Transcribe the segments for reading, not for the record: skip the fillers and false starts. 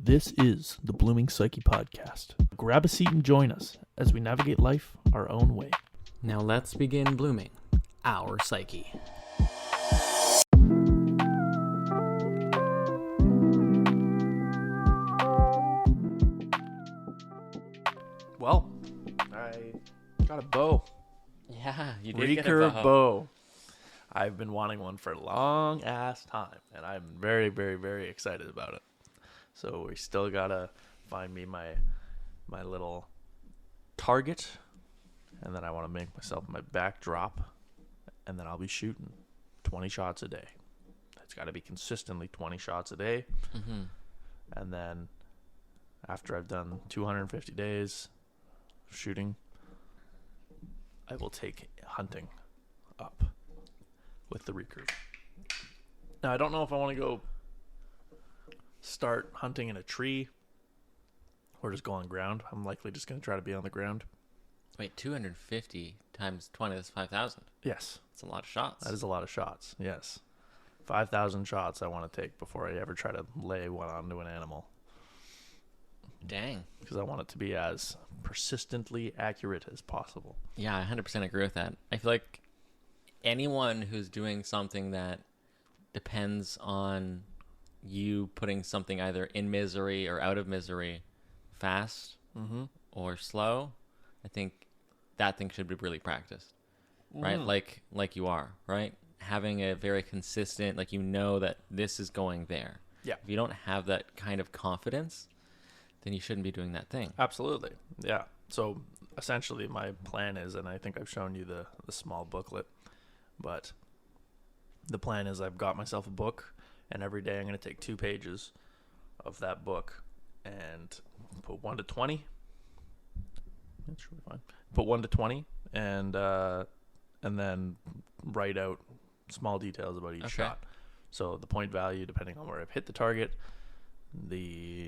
This is the Blooming Psyche podcast. Grab a seat and join us as we navigate life our own way. Now let's begin blooming our psyche. Well, I got a bow. Yeah, you did get a Recurve bow. I've been wanting one for a long ass time, and I'm very, very, very excited about it. So we still gotta find me my little target, and then I want to make myself my backdrop, and then I'll be shooting 20 shots a day. It's got to be consistently 20 shots a day. Mm-hmm. And then after I've done 250 days shooting, I will take hunting up with the recurve. Now, I don't know if I want to go start hunting in a tree or just go on ground. I'm likely just going to try to be on the ground. Wait, 250 times 20, that's 5,000. Yes. That's a lot of shots. That is a lot of shots, yes. 5,000 shots I want to take before I ever try to lay one onto an animal. Dang. Because I want it to be as persistently accurate as possible. Yeah, I 100% agree with that. I feel like anyone who's doing something that depends on you putting something either in misery or out of misery fast or slow, I think that thing should be really practiced, right? Like you are, right? Having a very consistent, like you know that this is going there. Yeah. If you don't have that kind of confidence, then you shouldn't be doing that thing. Absolutely. Yeah. So essentially my plan is, and I think I've shown you the small booklet, but the plan is I've got myself a book, and every day I'm going to take 2 pages of that book and put 1 to 20. That's really fine. Put 1 to 20 and then write out small details about each shot. So the point value, depending on where I've hit the target,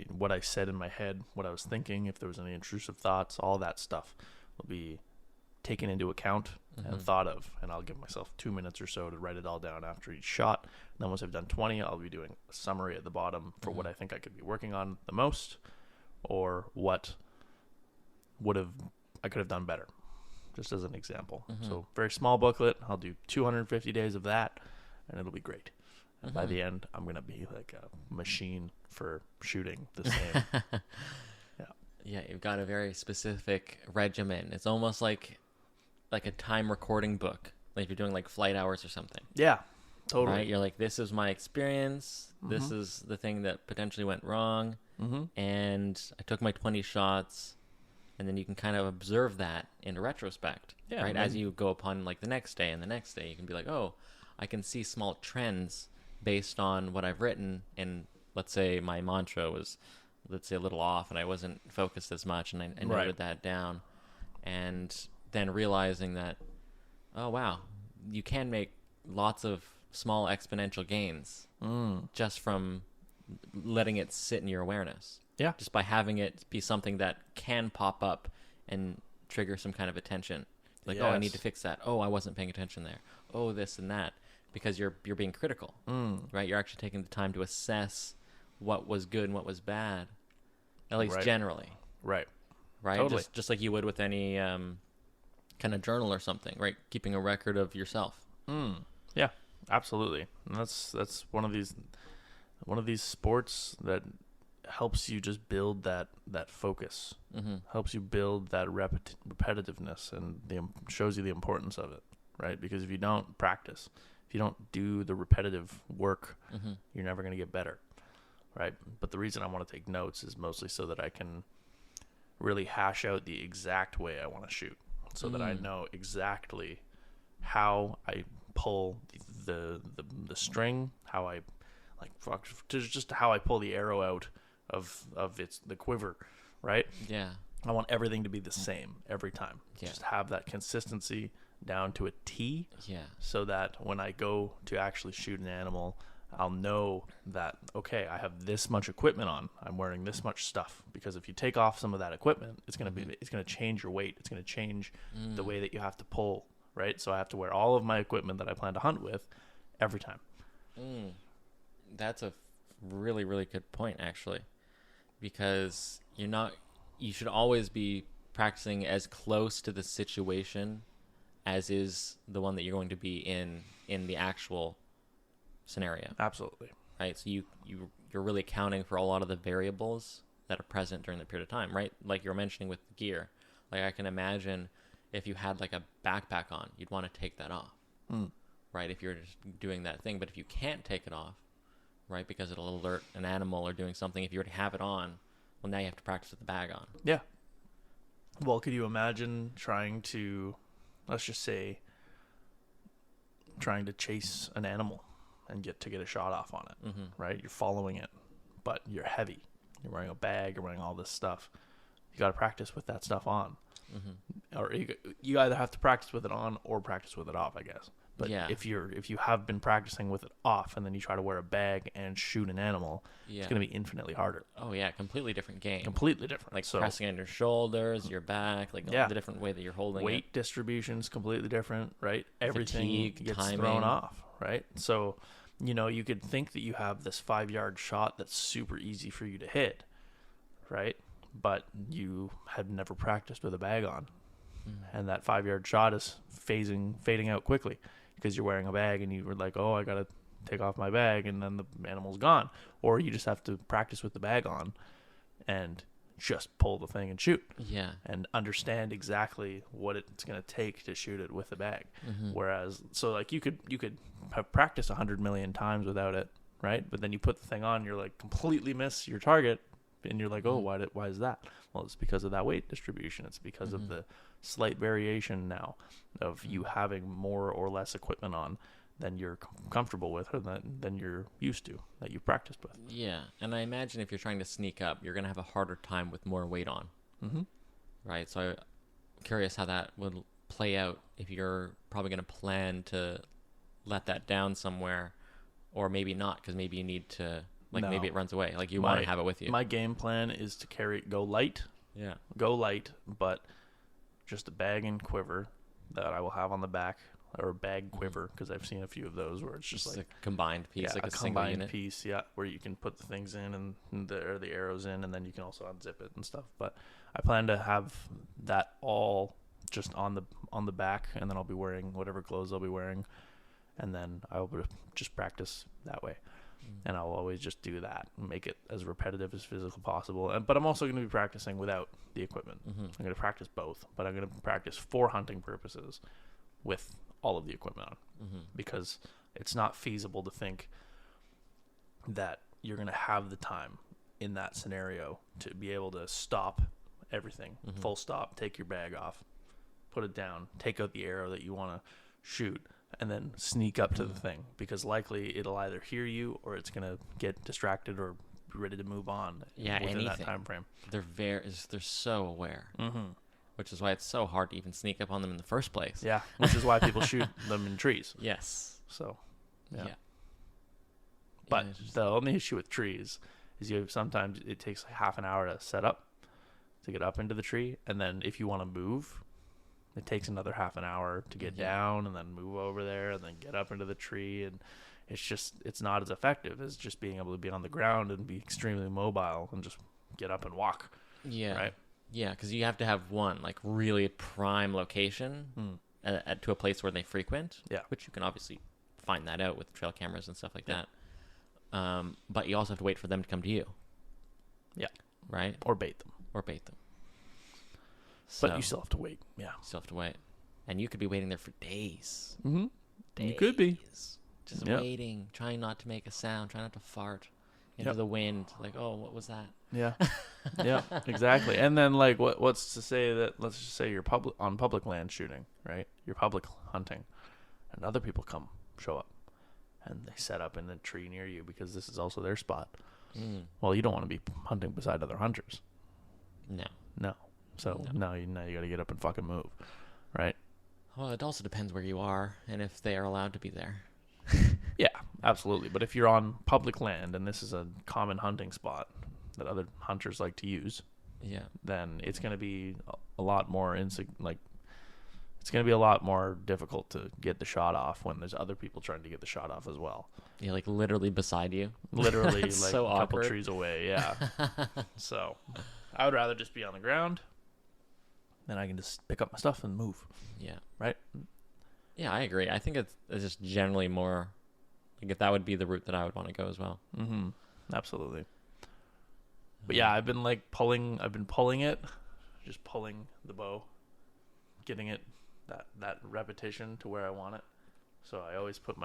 what I said in my head, what I was thinking, if there was any intrusive thoughts, all that stuff will be taken into account and thought of, and I'll give myself 2 minutes or so to write it all down after each shot. And then once I've done 20, I'll be doing a summary at the bottom for what I think I could be working on the most, or what I could have done better, just as an example. So very small booklet. I'll do 250 days of that, and it'll be great. And by the end, I'm gonna be like a machine for shooting the same. Yeah, you've got a very specific regimen. It's almost like a time recording book. Like if you're doing like flight hours or something. Yeah, totally. Right? You're like, this is my experience. This is the thing that potentially went wrong. And I took my 20 shots. And then you can kind of observe that in retrospect. Yeah, right? As you go upon like the next day and the next day, you can be like, oh, I can see small trends based on what I've written. And let's say my mantra was, let's say, a little off and I wasn't focused as much, and I noted that down. And then realizing that, oh, wow, you can make lots of small exponential gains just from letting it sit in your awareness. Yeah. Just by having it be something that can pop up and trigger some kind of attention. Like, oh, I need to fix that. Oh, I wasn't paying attention there. Oh, this and that. Because you're being critical, right? You're actually taking the time to assess what was good and what was bad, at least generally. Right. Totally. Just like you would with any kind of journal or something, right? Keeping a record of yourself. Yeah, absolutely. And that's one of these sports that helps you just build that focus, helps you build that repetitiveness, and shows you the importance of it, right? Because if you don't practice, if you don't do the repetitive work, you're never going to get better, right? But the reason I want to take notes is mostly so that I can really hash out the exact way I want to shoot, so that I know exactly how I pull the string, how I just how I pull the arrow out of the quiver, right? Yeah. I want everything to be the same every time. Yeah. Just have that consistency down to a T. Yeah. So that when I go to actually shoot an animal, I'll know that, okay, I have this much equipment on. I'm wearing this much stuff, because if you take off some of that equipment, it's going to change your weight. It's going to change the way that you have to pull, right? So I have to wear all of my equipment that I plan to hunt with every time. That's a really, really good point, actually. because you should always be practicing as close to the situation as is the one that you're going to be in the actual scenario. Absolutely. Right? So you're really accounting for a lot of the variables that are present during that period of time, right? Like you were mentioning with the gear. Like I can imagine if you had like a backpack on, you'd want to take that off, right? If you're just doing that thing. But if you can't take it off, right, because it'll alert an animal or doing something, if you already have it on, well, now you have to practice with the bag on. Yeah. Well, could you imagine trying to, let's just say, trying to chase an animal and get a shot off on it, right? You're following it, but you're heavy. You're wearing a bag. You're wearing all this stuff. You got to practice with that stuff on. Or you either have to practice with it on or practice with it off, I guess. But Yeah. if you have been practicing with it off and then you try to wear a bag and shoot an animal, it's going to be infinitely harder. Oh yeah, completely different game. Completely different. Like so, pressing on your shoulders, your back, like the different way that you're holding weight distribution's completely different, right? Everything Fatigue, gets timing. thrown off, right? So, you could think that you have this 5-yard shot that's super easy for you to hit, right? But you had never practiced with a bag on. And that 5-yard shot is fading out quickly because you're wearing a bag and you were like, oh, I got to take off my bag, and then the animal's gone. Or you just have to practice with the bag on and just pull the thing and shoot. Yeah. And understand exactly what it's going to take to shoot it with the bag. Whereas, so like you could have practiced 100 million times without it, right? But then you put the thing on, you're like completely miss your target, and you're like, oh, why is that? Well, it's because of that weight distribution. It's because of the slight variation now of you having more or less equipment on than you're comfortable with or than you're used to, that you practiced with. Yeah, and I imagine if you're trying to sneak up, you're going to have a harder time with more weight on. Right, so I'm curious how that would play out if you're probably going to plan to let that down somewhere, or maybe not, because maybe you need to, like, maybe it runs away. Like, you want to have it with you. My game plan is to go light. Yeah. Go light, but just a bag and quiver that I will have on the back, or a bag quiver, because I've seen a few of those where it's just like a combined piece, like a single combined unit piece, where you can put the things in and the arrows in, and then you can also unzip it and stuff. But I plan to have that all just on the back, and then I'll be wearing whatever clothes I'll be wearing, and then I'll just practice that way. And I'll always just do that and make it as repetitive as physically possible. But I'm also going to be practicing without the equipment. I'm going to practice both, but I'm going to practice for hunting purposes with all of the equipment on, because it's not feasible to think that you're going to have the time in that scenario to be able to stop everything, full stop, take your bag off, put it down, take out the arrow that you want to shoot, and then sneak up to the thing, because likely it'll either hear you or it's going to get distracted or be ready to move on within that time frame. They're so aware, which is why it's so hard to even sneak up on them in the first place. Yeah, which is why people shoot them in trees. Yes. So, yeah. But the only issue with trees is sometimes it takes like half an hour to set up, to get up into the tree, and then if you want to move, it takes another half an hour to get down and then move over there and then get up into the tree. And it's not as effective as just being able to be on the ground and be extremely mobile and just get up and walk. Yeah. Right? Yeah, because you have to have one, like, really prime location to a place where they frequent. Yeah. Which you can obviously find that out with trail cameras and stuff like that. But you also have to wait for them to come to you. Yeah. Right? Or bait them. But you still have to wait. Yeah. You still have to wait. And you could be waiting there for days. Days. You could be. Just waiting, trying not to make a sound, trying not to fart into the wind. Like, oh, what was that? Yeah. Yeah, exactly. And then, like, what's to say that, let's just say you're on public land shooting, right? You're public hunting. And other people show up. And they set up in a tree near you because this is also their spot. Well, you don't want to be hunting beside other hunters. No. So now you got to get up and fucking move, right? Well, it also depends where you are and if they are allowed to be there. Yeah, absolutely. But if you're on public land and this is a common hunting spot that other hunters like to use, then it's going to be a lot more it's going to be a lot more difficult to get the shot off when there's other people trying to get the shot off as well. Yeah, like literally beside you. Literally, like so a couple awkward. trees away. Yeah. So I would rather just be on the ground. Then I can just pick up my stuff and move. Yeah. Right? Yeah, I agree. I think it's just generally more like if that would be the route that I would want to go as well. Mm-hmm. Absolutely. But yeah, I've been pulling it, just pulling the bow, getting it that repetition to where I want it. So I always put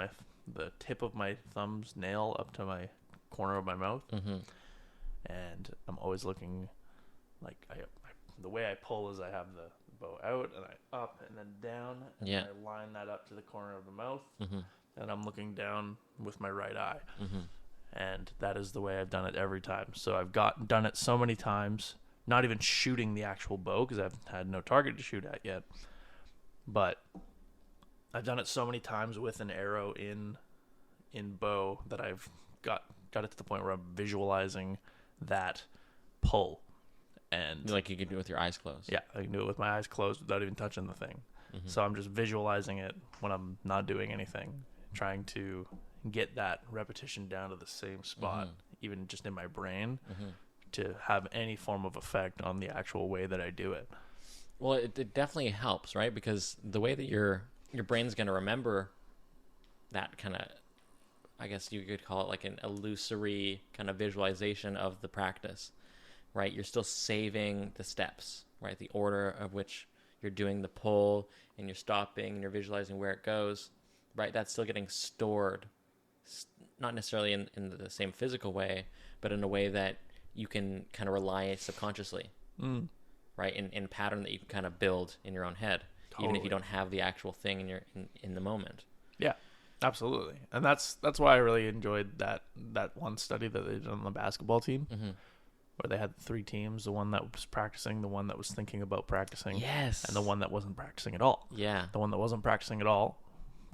the tip of my thumb's nail up to my corner of my mouth, and I'm always looking like the way I pull is I have the bow out and I up and then down, and then I line that up to the corner of the mouth, and I'm looking down with my right eye. And that is the way I've done it every time. So I've done it so many times, not even shooting the actual bow because I've had no target to shoot at yet. But I've done it so many times with an arrow in bow that I've got it to the point where I'm visualizing that pull. And like you could do it with your eyes closed. Yeah, I can do it with my eyes closed without even touching the thing. So I'm just visualizing it when I'm not doing anything, trying to get that repetition down to the same spot, even just in my brain, to have any form of effect on the actual way that I do it. Well, it definitely helps, right? Because the way that your brain's going to remember that kind of, I guess you could call it like an illusory kind of visualization of the practice, right? You're still saving the steps, right? The order of which you're doing the pull and you're stopping and you're visualizing where it goes, right? That's still getting stored, not necessarily in the same physical way, but in a way that you can kind of rely subconsciously, right? In pattern that you can kind of build in your own head, even if you don't have the actual thing in the moment. Yeah, absolutely. And that's why I really enjoyed that one study that they did on the basketball team, where they had 3 teams: the one that was practicing, the one that was thinking about practicing, yes, and the one that wasn't practicing at all. Yeah, the one that wasn't practicing at all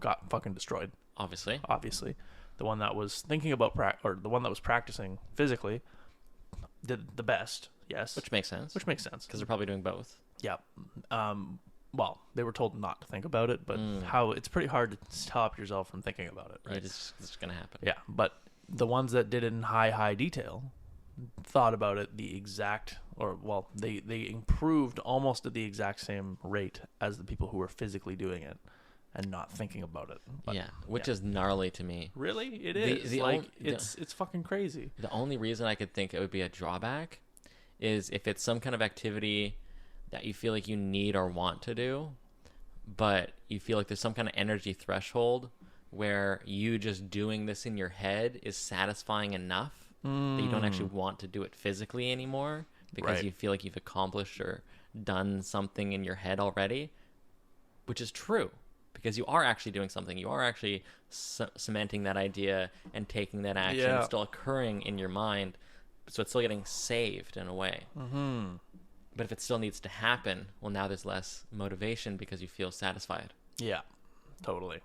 got fucking destroyed. Obviously. The one that was thinking about the one that was practicing physically did the best. Yes, which makes sense because they're probably doing both. Yeah. Well, they were told not to think about it, but it's pretty hard to stop yourself from thinking about it, right? It's gonna happen. Yeah, but the ones that did it in high detail thought about it the exact, they improved almost at the exact same rate as the people who were physically doing it and not thinking about it. But, which is gnarly to me. Really? It is. It's fucking crazy. The only reason I could think it would be a drawback is if it's some kind of activity that you feel like you need or want to do, but you feel like there's some kind of energy threshold where you just doing this in your head is satisfying enough that you don't actually want to do it physically anymore because you feel like you've accomplished or done something in your head already, which is true. Because you are actually doing something. You are actually cementing that idea and taking that action. It's still occurring in your mind. So it's still getting saved in a way. But if it still needs to happen, well, now there's less motivation because you feel satisfied. Yeah, totally.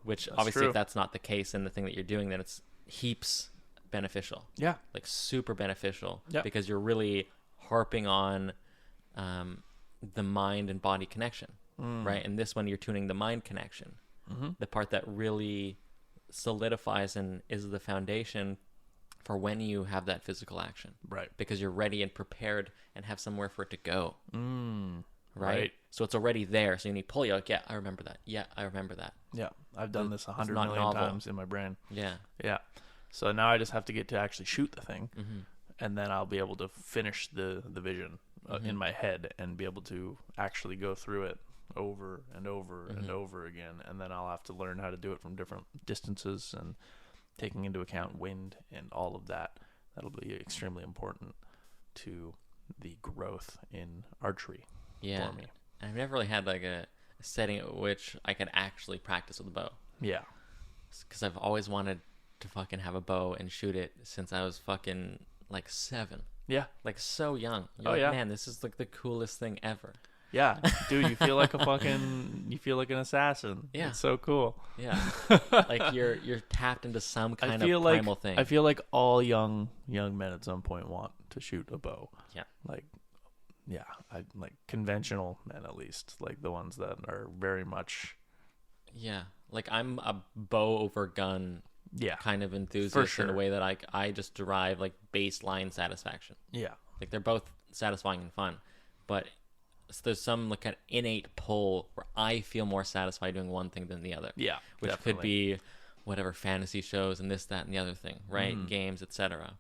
Which that's obviously, true. If that's not the case in the thing that you're doing, then it's heaps beneficial. Yeah. Like super beneficial. Yeah. Because you're really harping on the mind and body connection. Right, and this one you're tuning the mind connection, the part that really solidifies and is the foundation for when you have that physical action, right? Because you're ready and prepared and have somewhere for it to go, right? So it's already there. So when you pull, you're like, yeah, I remember that. Yeah, I remember that. Yeah, I've done this 100 million times in my brain. Yeah. So now I just have to get to actually shoot the thing, and then I'll be able to finish the vision in my head and be able to actually go through it over and over and over again, and then I'll have to learn how to do it from different distances and taking into account wind and all of that. That'll be extremely important to the growth in archery for me. I've never really had like a setting at which I could actually practice with a bow. Yeah, because I've always wanted to fucking have a bow and shoot it since I was fucking like 7. Yeah, like so young. You're man, this is like the coolest thing ever. Yeah, dude, you feel like you feel like an assassin. Yeah, it's so cool. Yeah, like you're tapped into some kind of primal thing. I feel like all young men at some point want to shoot a bow. Yeah, like yeah, I like conventional men, at least, like the ones that are very much, Yeah, like I'm a bow over gun yeah, kind of for enthusiast in a sure. way that I just derive like baseline satisfaction. Yeah, Like they're both satisfying and fun, but there's some like an innate pull where I feel more satisfied doing one thing than the other. yeah, Which could definitely. be whatever fantasy shows and this, that, and the other thing, right? Mm, Games, etc.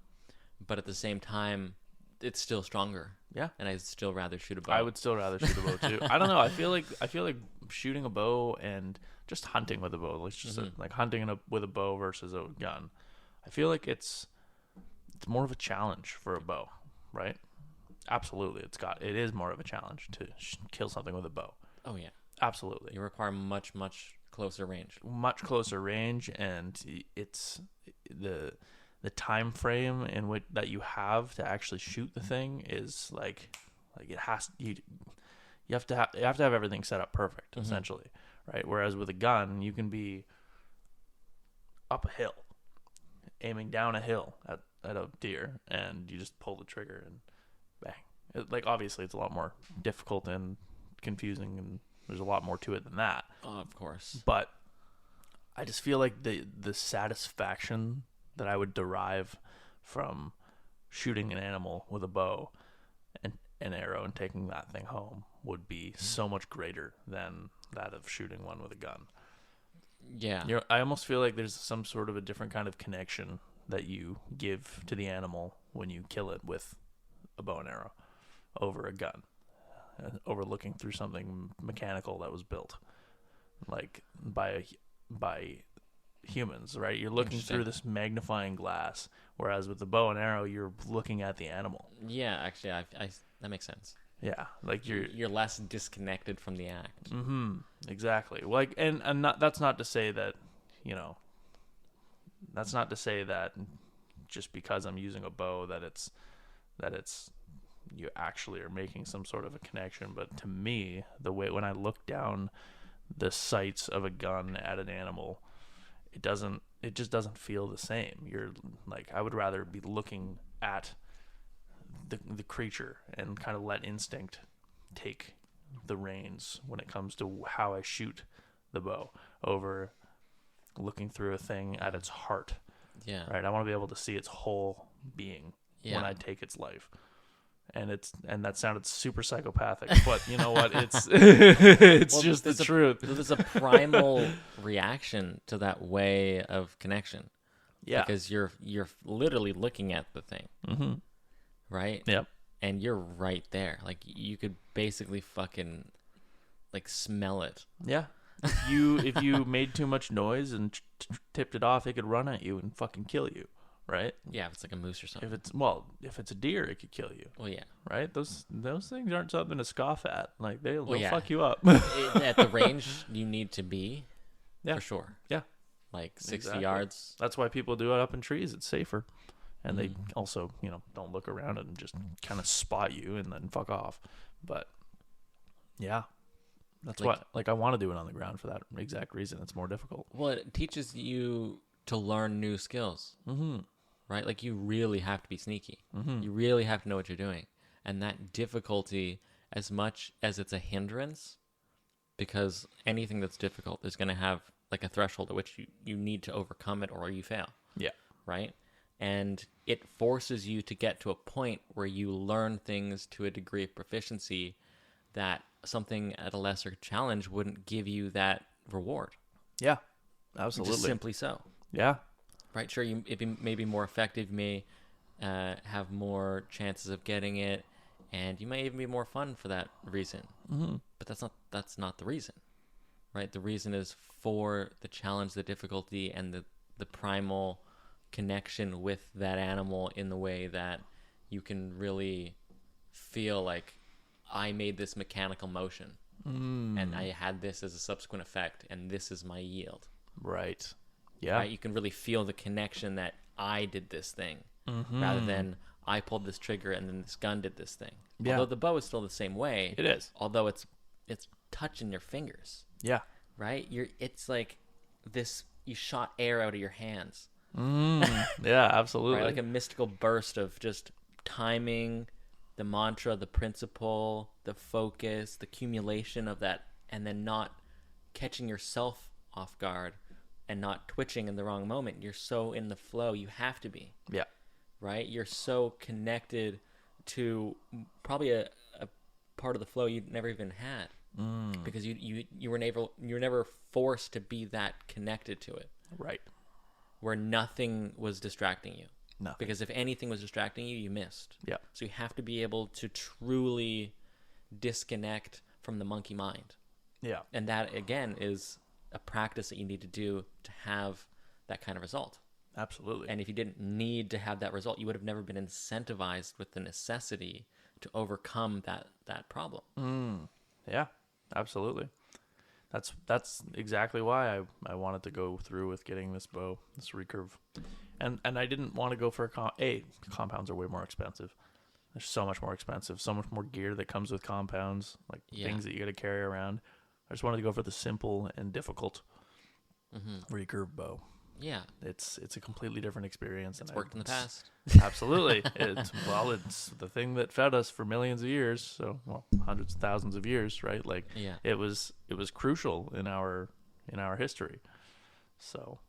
But at the same time, it's still stronger, yeah. and I'd still rather shoot a I bow. would still rather shoot a bow too. I don't know. I feel like shooting a bow and just hunting with a bow. Let's just say, like hunting with a bow versus a gun. I feel like it's more of a challenge for a bow, right? Absolutely, it is more of a challenge to kill something with a bow. Oh yeah, Absolutely, you require much, much closer range. much closer range, and it's the time frame in which that you have to actually shoot the thing is like it has you have to have everything set up perfect, essentially, right? Whereas with a gun, you can be up a hill, aiming down a hill at a deer, and you just pull the trigger and bang. Like obviously, it's a lot more difficult and confusing, and there's a lot more to it than that. Oh, of course. But I just feel like the satisfaction that I would derive from shooting an animal with a bow and an arrow and taking that thing home would be so much greater than that of shooting one with a gun. Yeah. I almost feel like there's some sort of a different kind of connection that you give to the animal when you kill it with a bow and arrow over a gun, over looking through something mechanical that was built like by humans, right? You're looking through this magnifying glass, whereas with the bow and arrow, you're looking at the animal. Yeah, actually, I that makes sense. Yeah, like You're less disconnected from the act. exactly. Like, and not that's not to say that, you know, that's not to say that just because I'm using a bow that it's you actually are making some sort of a connection. But to me, the way when I look down the sights of a gun at an animal, it just doesn't feel the same. You're like, I would rather be looking at the creature and kind of let instinct take the reins when it comes to how I shoot the bow over looking through a thing at its heart. Yeah. Right? I want to be able to see its whole being when I take its life. And that sounded super psychopathic, but you know what? It's it's just the truth. There's a primal reaction to that way of connection. Yeah. Because you're literally looking at the thing. Mm-hmm. Right? Yep. And you're right there. Like you could basically fucking like smell it. Yeah. If you made too much noise and tipped it off, it could run at you and fucking kill you, right? Yeah, if it's like a moose or something. If it's a deer, it could kill you. Well, yeah. Right? Those things aren't something to scoff at. Like they'll yeah. fuck you up. At the range you need to be, yeah. for sure. Yeah. Like 60 Exactly. yards. That's why people do it up in trees. It's safer. And they also, don't look around and just kind of spot you and then fuck off. But yeah, that's like I want to do it on the ground for that exact reason. It's more difficult. Well, it teaches you to learn new skills, right? Like you really have to be sneaky. You really have to know what you're doing. And that difficulty, as much as it's a hindrance, because anything that's difficult is going to have like a threshold at which you need to overcome it or you fail. Yeah. Right? And it forces you to get to a point where you learn things to a degree of proficiency that something at a lesser challenge wouldn't give you that reward. Yeah, absolutely. Just simply so. Yeah. Right? Sure, it may be more effective, you may have more chances of getting it, and you may even be more fun for that reason. Mm-hmm. But that's not the reason. Right? The reason is for the challenge, the difficulty, and the primal connection with that animal in the way that you can really feel like I made this mechanical motion and I had this as a subsequent effect and this is my yield. Right. Yeah. Right? You can really feel the connection that I did this thing rather than I pulled this trigger and then this gun did this thing. Yeah. Although the bow is still the same way. It is. Although it's touching your fingers. Yeah. Right? It's like this, you shot air out of your hands. Yeah, absolutely. Right? Like a mystical burst of just timing, the mantra, the principle, the focus, the accumulation of that, and then not catching yourself off guard and not twitching in the wrong moment. You're so in the flow. You have to be. Yeah. Right? You're so connected to probably a part of the flow you'd never even had. Because you were never forced to be that connected to it. Right. Where nothing was distracting you. Nothing. Because if anything was distracting you, you missed. Yeah. So you have to be able to truly disconnect from the monkey mind. Yeah. And that, again, is a practice that you need to do to have that kind of result. Absolutely. And if you didn't need to have that result, you would have never been incentivized with the necessity to overcome that problem. Yeah, absolutely. That's exactly why I wanted to go through with getting this bow, this recurve. And I didn't want to go for compounds are way more expensive. They're so much more expensive, so much more gear that comes with compounds, like things that you got to carry around. I just wanted to go for the simple and difficult recurve bow. Yeah. It's a completely different experience. It's worked in the past. Absolutely. It's the thing that fed us for millions of years. So, hundreds of thousands of years, right? Like, it was crucial in our history. So,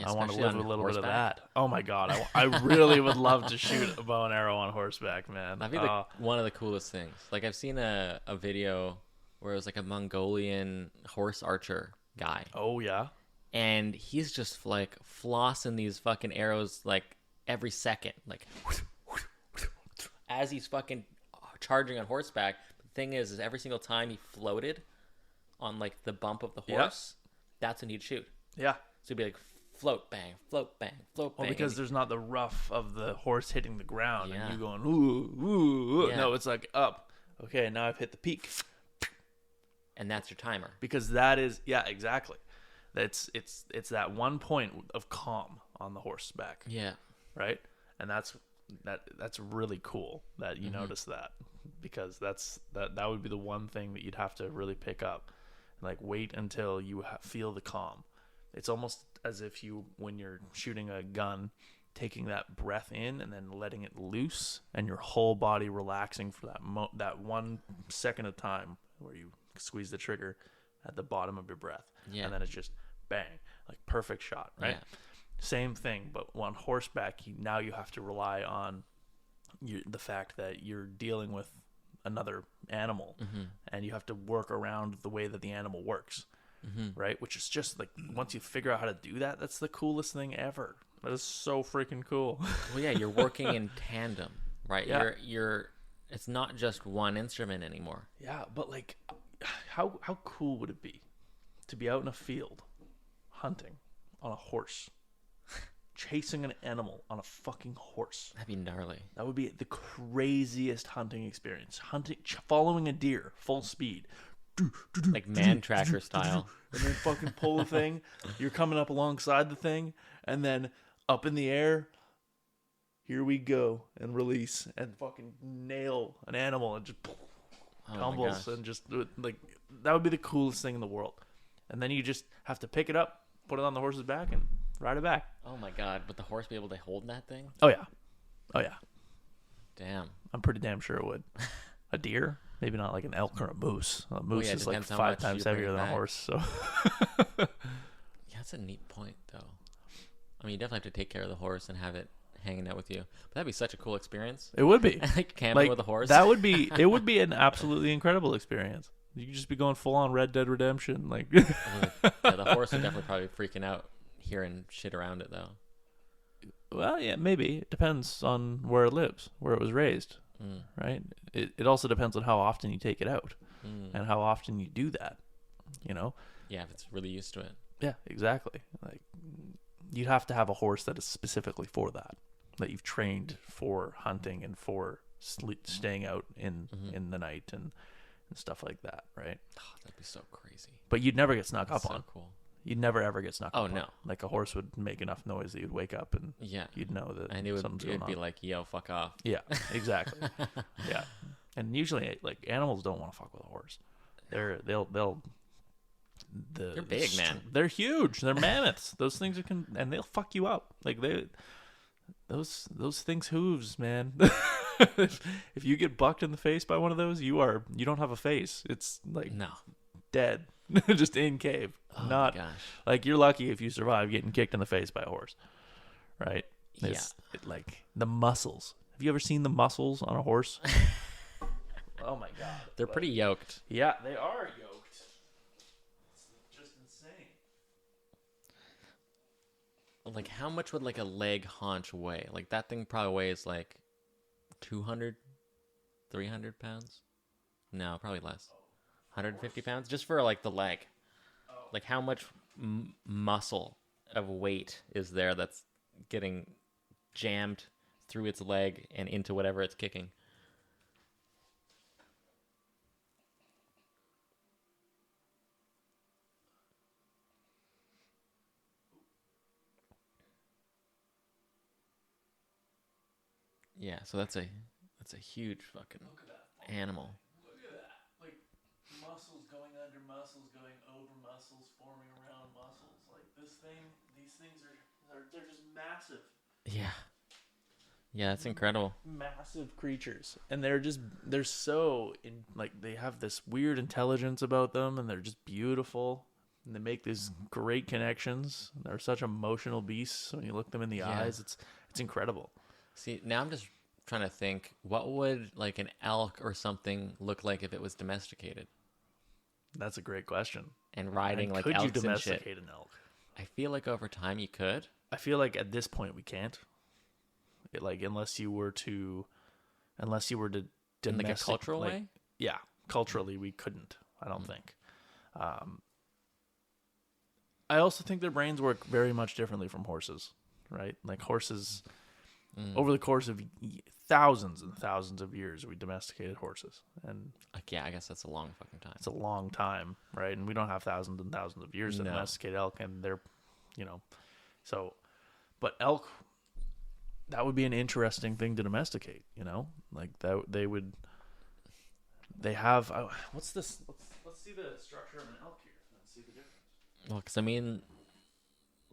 I want to live a little bit of that. Oh my God. I really would love to shoot a bow and arrow on horseback, man. That'd be one of the coolest things. Like, I've seen a video where it was like a Mongolian horse archer guy. Oh, yeah. And he's just like flossing these fucking arrows like every second, like as he's fucking charging on horseback. The thing is every single time he floated on like the bump of the horse, that's when he'd shoot. Yeah. So he'd be like float, bang, float, bang, float, bang. Well, because there's not the rough of the horse hitting the ground and you going, ooh, ooh, ooh. Yeah. No, it's like up. Okay, now I've hit the peak. And that's your timer. Because that is, exactly. It's that one point of calm on the horseback. Yeah. Right? And that's really cool that you notice that, because that would be the one thing that you'd have to really pick up. Like, wait until you feel the calm. It's almost as if when you're shooting a gun, taking that breath in and then letting it loose, and your whole body relaxing for that 1 second of time where you squeeze the trigger at the bottom of your breath. Yeah. And then it's just bang, like perfect shot, right? Yeah. Same thing, but on horseback, now you have to rely on the fact that you're dealing with another animal, and you have to work around the way that the animal works, right? Which is just like, once you figure out how to do that, that's the coolest thing ever. That is so freaking cool. Well, yeah, you're working in tandem, right? Yeah. You're it's not just one instrument anymore. Yeah, but like, how cool would it be to be out in a field hunting on a horse, chasing an animal on a fucking horse? That'd be gnarly. That would be the craziest hunting experience. Following a deer full speed, like man tracker style, and then fucking pull the thing. You're coming up alongside the thing, and then up in the air, here we go, and release, and fucking nail an animal, and just tumbles, and just like, that would be the coolest thing in the world. And then you just have to pick it up, put it on the horse's back, and ride it back. Oh my God! Would the horse be able to hold that thing? Oh yeah. Damn. I'm pretty damn sure it would. A deer, maybe not like an elk or a moose. A moose is like 5 times heavier than a horse. So. Yeah, that's a neat point, though. I mean, you definitely have to take care of the horse and have it hanging out with you. But that'd be such a cool experience. It would be. Like camping with a horse. It would be an absolutely incredible experience. You could just be going full on Red Dead Redemption, like. Yeah, the horse would definitely probably be freaking out hearing shit around it, though. Well, yeah, maybe. It depends on where it lives, where it was raised, right? It also depends on how often you take it out and how often you do that, you know? Yeah, if it's really used to it. Yeah, exactly. Like, you'd have to have a horse that is specifically for that you've trained for hunting and for staying out in the night and stuff like that, right? Oh, that'd be so crazy. But you'd never get snuck up on. Cool. You'd never ever get snuck up on. Oh, no. Like, a horse would make enough noise that you'd wake up and you'd know that something's going on. It would be like, yo, fuck off. Yeah, exactly. Yeah. And usually, like, animals don't want to fuck with a horse. They're big, man. They're huge. They're mammoths. Those things and they'll fuck you up. Like, those things hooves, man. if you get bucked in the face by one of those, you don't have a face. It's like No. dead, just in cave. Oh Not my gosh. like you're lucky if you survive getting kicked in the face by a horse, right? Yeah. Like the muscles. Have you ever seen the muscles on a horse? Oh my god, They're pretty yoked. Yeah, they are yoked. It's just insane. Like, how much would like a leg haunch weigh? Like, that thing probably weighs like 200, 300 pounds. No, probably less. 150 pounds just for like the leg. Like, how much muscle of weight is there that's getting jammed through its leg and into whatever it's kicking? Yeah, so that's a huge fucking animal. Look at that. Like muscles going under muscles, going over muscles, forming around muscles. Like these things they're just massive. Yeah. Yeah, that's incredible. Massive creatures. And they're so like they have this weird intelligence about them, and they're just beautiful. And they make these great connections. They're such emotional beasts. When you look them in the eyes, it's incredible. See, now I'm just trying to think, what would like an elk or something look like if it was domesticated That's a great question. and riding like could you elks and shit? domesticate an elk? I feel like over time you could. I feel like at this point we can't. Unless you were to In like a cultural way? Yeah, culturally we couldn't. I don't think. I also think their brains work very much differently from horses, right? Like horses, over the course of thousands and thousands of years, we domesticated horses, and Like, yeah, I guess that's a long fucking time. it's a long time, right? And we don't have thousands and thousands of years to No. domesticate elk, and they're, so, but elk, that would be an interesting thing to domesticate, like that they have, what's this? Let's see the structure of an elk here and see the difference. Well, because I mean,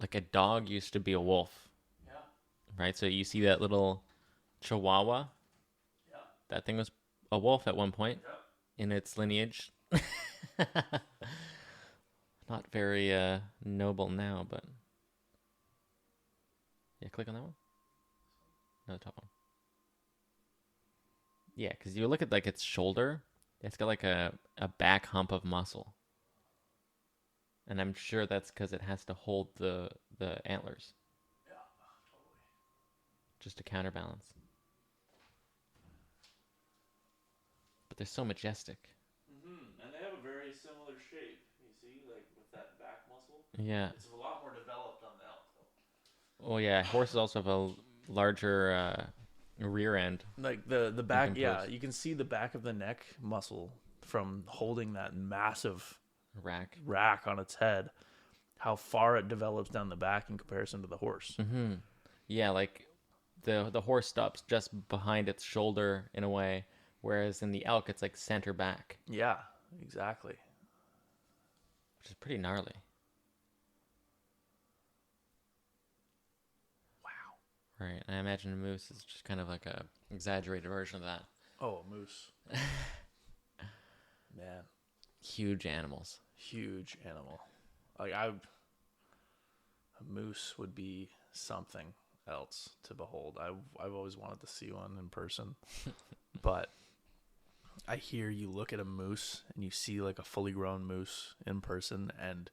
like a dog used to be a wolf, Yeah. right? So you see that little Chihuahua? Yeah. That thing was a wolf at one point Yeah. in its lineage. Not very noble now, but yeah, click on that one. No, the top one. Yeah, because you look at like its shoulder, it's got like a back hump of muscle, and I'm sure that's because it has to hold the antlers. Yeah, totally. Just to counterbalance. But they're so majestic. And they have a very similar shape. You see, like with that back muscle. Yeah. It's a lot more developed on the elk, though. Oh yeah, horses also have a larger rear end. Like the back, Impose. you can see the back of the neck muscle from holding that massive rack on its head. How far it develops down the back in comparison to the horse. Mm-hmm. Yeah, like the horse stops just behind its shoulder in a way, whereas in the elk it's like center back, Yeah, exactly. which is pretty gnarly. Wow. Right, and I imagine a moose is just kind of like a exaggerated version of that. Oh, a moose. Man, Huge animals. huge animal. Like a moose would be something else to behold. I've always wanted to see one in person, but I hear you look at a moose and you see like a fully grown moose in person, and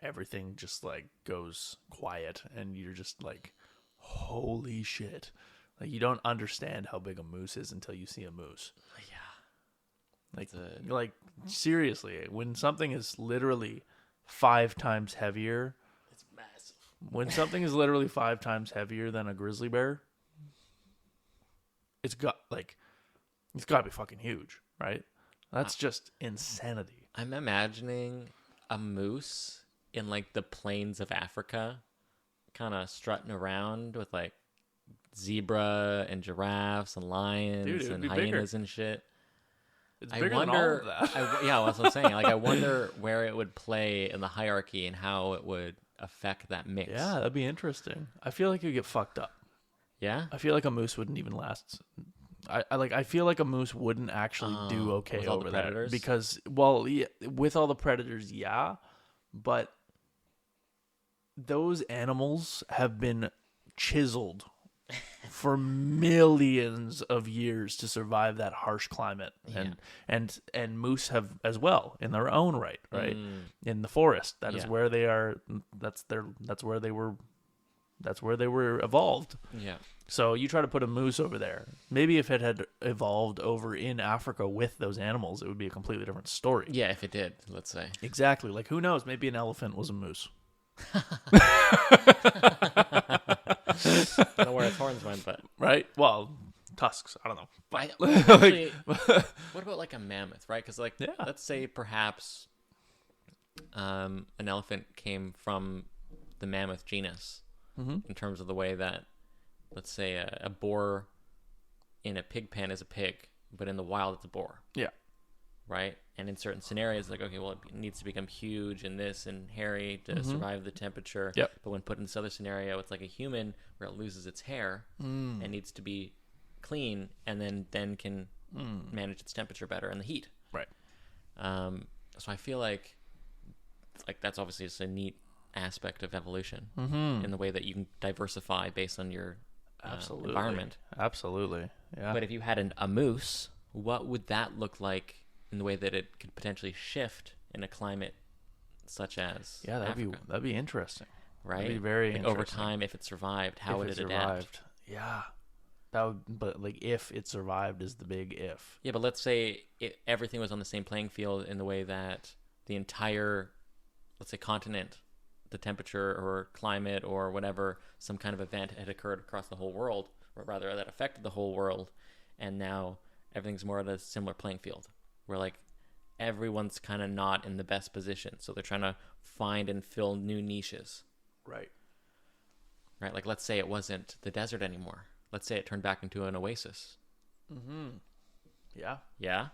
everything just like goes quiet, and you're just like, holy shit! Like you don't understand how big a moose is until you see a moose. Yeah. Like seriously, when something is literally 5 times heavier. It's massive. When something is literally 5 times heavier than a grizzly bear, it's got to be fucking huge, right? That's just insanity. I'm imagining a moose in like the plains of Africa, kind of strutting around with like zebra and giraffes and lions Dude, it would and be hyenas bigger. and shit. It's I bigger wonder, than all of that. yeah, that's what I'm saying. Like, I wonder where it would play in the hierarchy and how it would affect that mix. Yeah, that'd be interesting. I feel like you'd get fucked up. Yeah? I feel like a moose wouldn't even last I feel like a moose wouldn't actually do okay with all over the there predators? because, well, yeah, with all the predators, yeah, but those animals have been chiseled for millions of years to survive that harsh climate, and moose have as well in their own right, in the forest. That is where they are. That's where they were evolved. Yeah. So you try to put a moose over there. Maybe if it had evolved over in Africa with those animals, it would be a completely different story. Yeah, if it did, let's say. Exactly. Like, who knows? Maybe an elephant was a moose. I don't know where its horns went, but Right? Well, tusks. I don't know. actually, what about like a mammoth, right? Because like, let's say perhaps an elephant came from the mammoth genus in terms of the way that, let's say, a boar in a pig pen is a pig, but in the wild it's a boar. Yeah. Right? And in certain scenarios, like, okay, well, it needs to become huge and this and hairy to survive the temperature. Yep. But when put in this other scenario, it's like a human where it loses its hair and needs to be clean and then can manage its temperature better and the heat. Right. So I feel like that's obviously just a neat aspect of evolution in the way that you can diversify based on your environment. Absolutely. Yeah. But if you had a moose, what would that look like in the way that it could potentially shift in a climate such as Africa? That'd be interesting. Right? That'd be very interesting. Over time, if it survived, how would it adapt? Yeah. But like, if it survived is the big if. Yeah, but let's say everything was on the same playing field in the way that the entire, let's say, continent, the temperature or climate or whatever, some kind of event had occurred across the whole world, or rather that affected the whole world, and now everything's more at a similar playing field, where like everyone's kind of not in the best position, so they're trying to find and fill new niches. Right. Like, let's say it wasn't the desert anymore. Let's say it turned back into an oasis. Yeah. Yeah?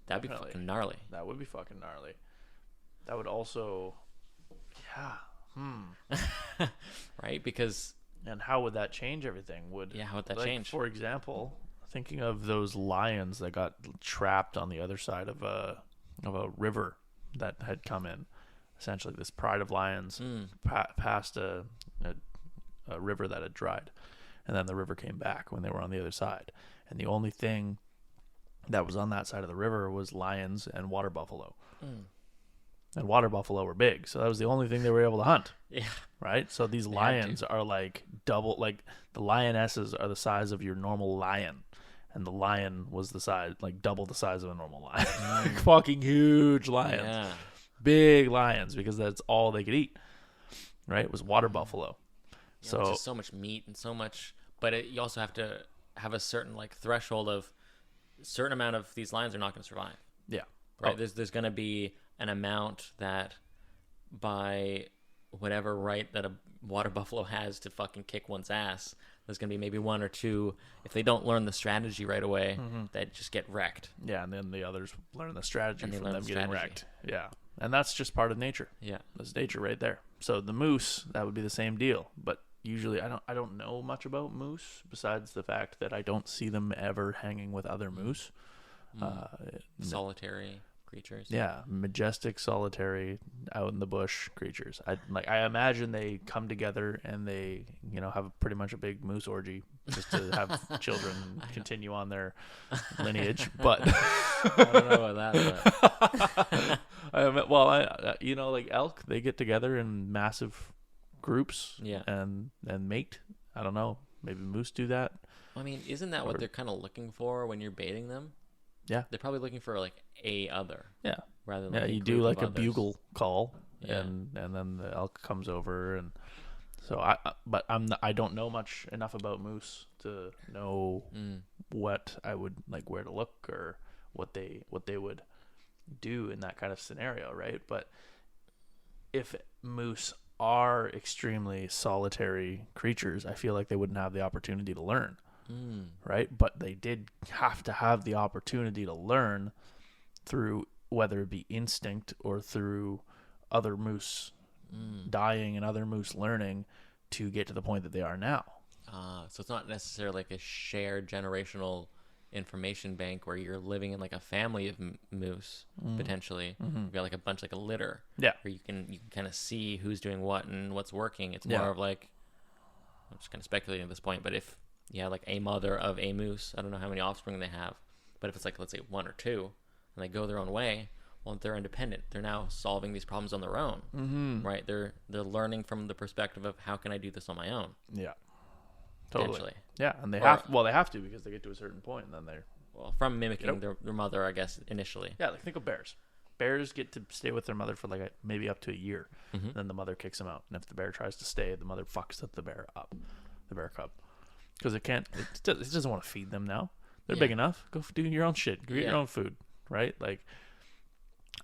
That'd be fucking gnarly. That would be fucking gnarly. That would also... Yeah. Right? Because... And how would that change everything? How would that change? For example, thinking of those lions that got trapped on the other side of a river that had come in. Essentially, this pride of lions passed a river that had dried. And then the river came back when they were on the other side. And the only thing that was on that side of the river was lions and water buffalo. And water buffalo were big, so that was the only thing they were able to hunt. Yeah. Right? So these lions are like double, like the lionesses are the size of your normal lion. And the lion was the size, like double the size of a normal lion. Like fucking huge lions. Yeah. Big lions, because that's all they could eat. Right? It was water buffalo. Yeah, so just so much meat and so much, but you also have to have a certain like threshold of certain amount of these lions are not going to survive. Yeah. Right. There's going to be an amount that by whatever right that a water buffalo has to fucking kick one's ass, there's going to be maybe one or two, if they don't learn the strategy right away, that just get wrecked. Yeah, and then the others learn the strategy from them getting wrecked. Yeah. And that's just part of nature. Yeah. That's nature right there. So the moose, that would be the same deal. But usually I don't know much about moose besides the fact that I don't see them ever hanging with other moose. Solitary creatures. Yeah, majestic, solitary, out in the bush creatures. I imagine they come together and they, have pretty much a big moose orgy just to have children continue on their lineage. But I don't know about that. But. Like elk, they get together in massive groups. Yeah. And mate. I don't know. Maybe moose do that. I mean, isn't that what they're kind of looking for when you're baiting them? Yeah. They're probably looking for like a other. Yeah. Rather than you do like a bugle call, and then the elk comes over, and so I don't know much enough about moose to know what I would like, where to look, or what they would do in that kind of scenario, right? But if moose are extremely solitary creatures, I feel like they wouldn't have the opportunity to learn. Right? But they did have to have the opportunity to learn through, whether it be instinct or through other moose dying and other moose learning, to get to the point that they are now. So it's not necessarily like a shared generational information bank where you're living in like a family of moose potentially. You got like a bunch, like a litter. Yeah. Where you can kind of see who's doing what and what's working. It's Yeah. more of like, I'm just kind of speculating at this point, but if you have like a mother of a moose, I don't know how many offspring they have, but if it's like, let's say 1 or 2, and they go their own way, well, they're independent. They're now solving these problems on their own, right? They're learning from the perspective of how can I do this on my own? Yeah. Totally. Potentially. Yeah, and they have to because they get to a certain point, and then they're from mimicking their mother, I guess, initially. Yeah, like think of bears. Bears get to stay with their mother for like maybe up to a year. Then the mother kicks them out, and if the bear tries to stay, the mother fucks up the bear cub, because it can't. It doesn't want to feed them now. They're big enough. Go do your own shit. Go get your own food. Right? Like,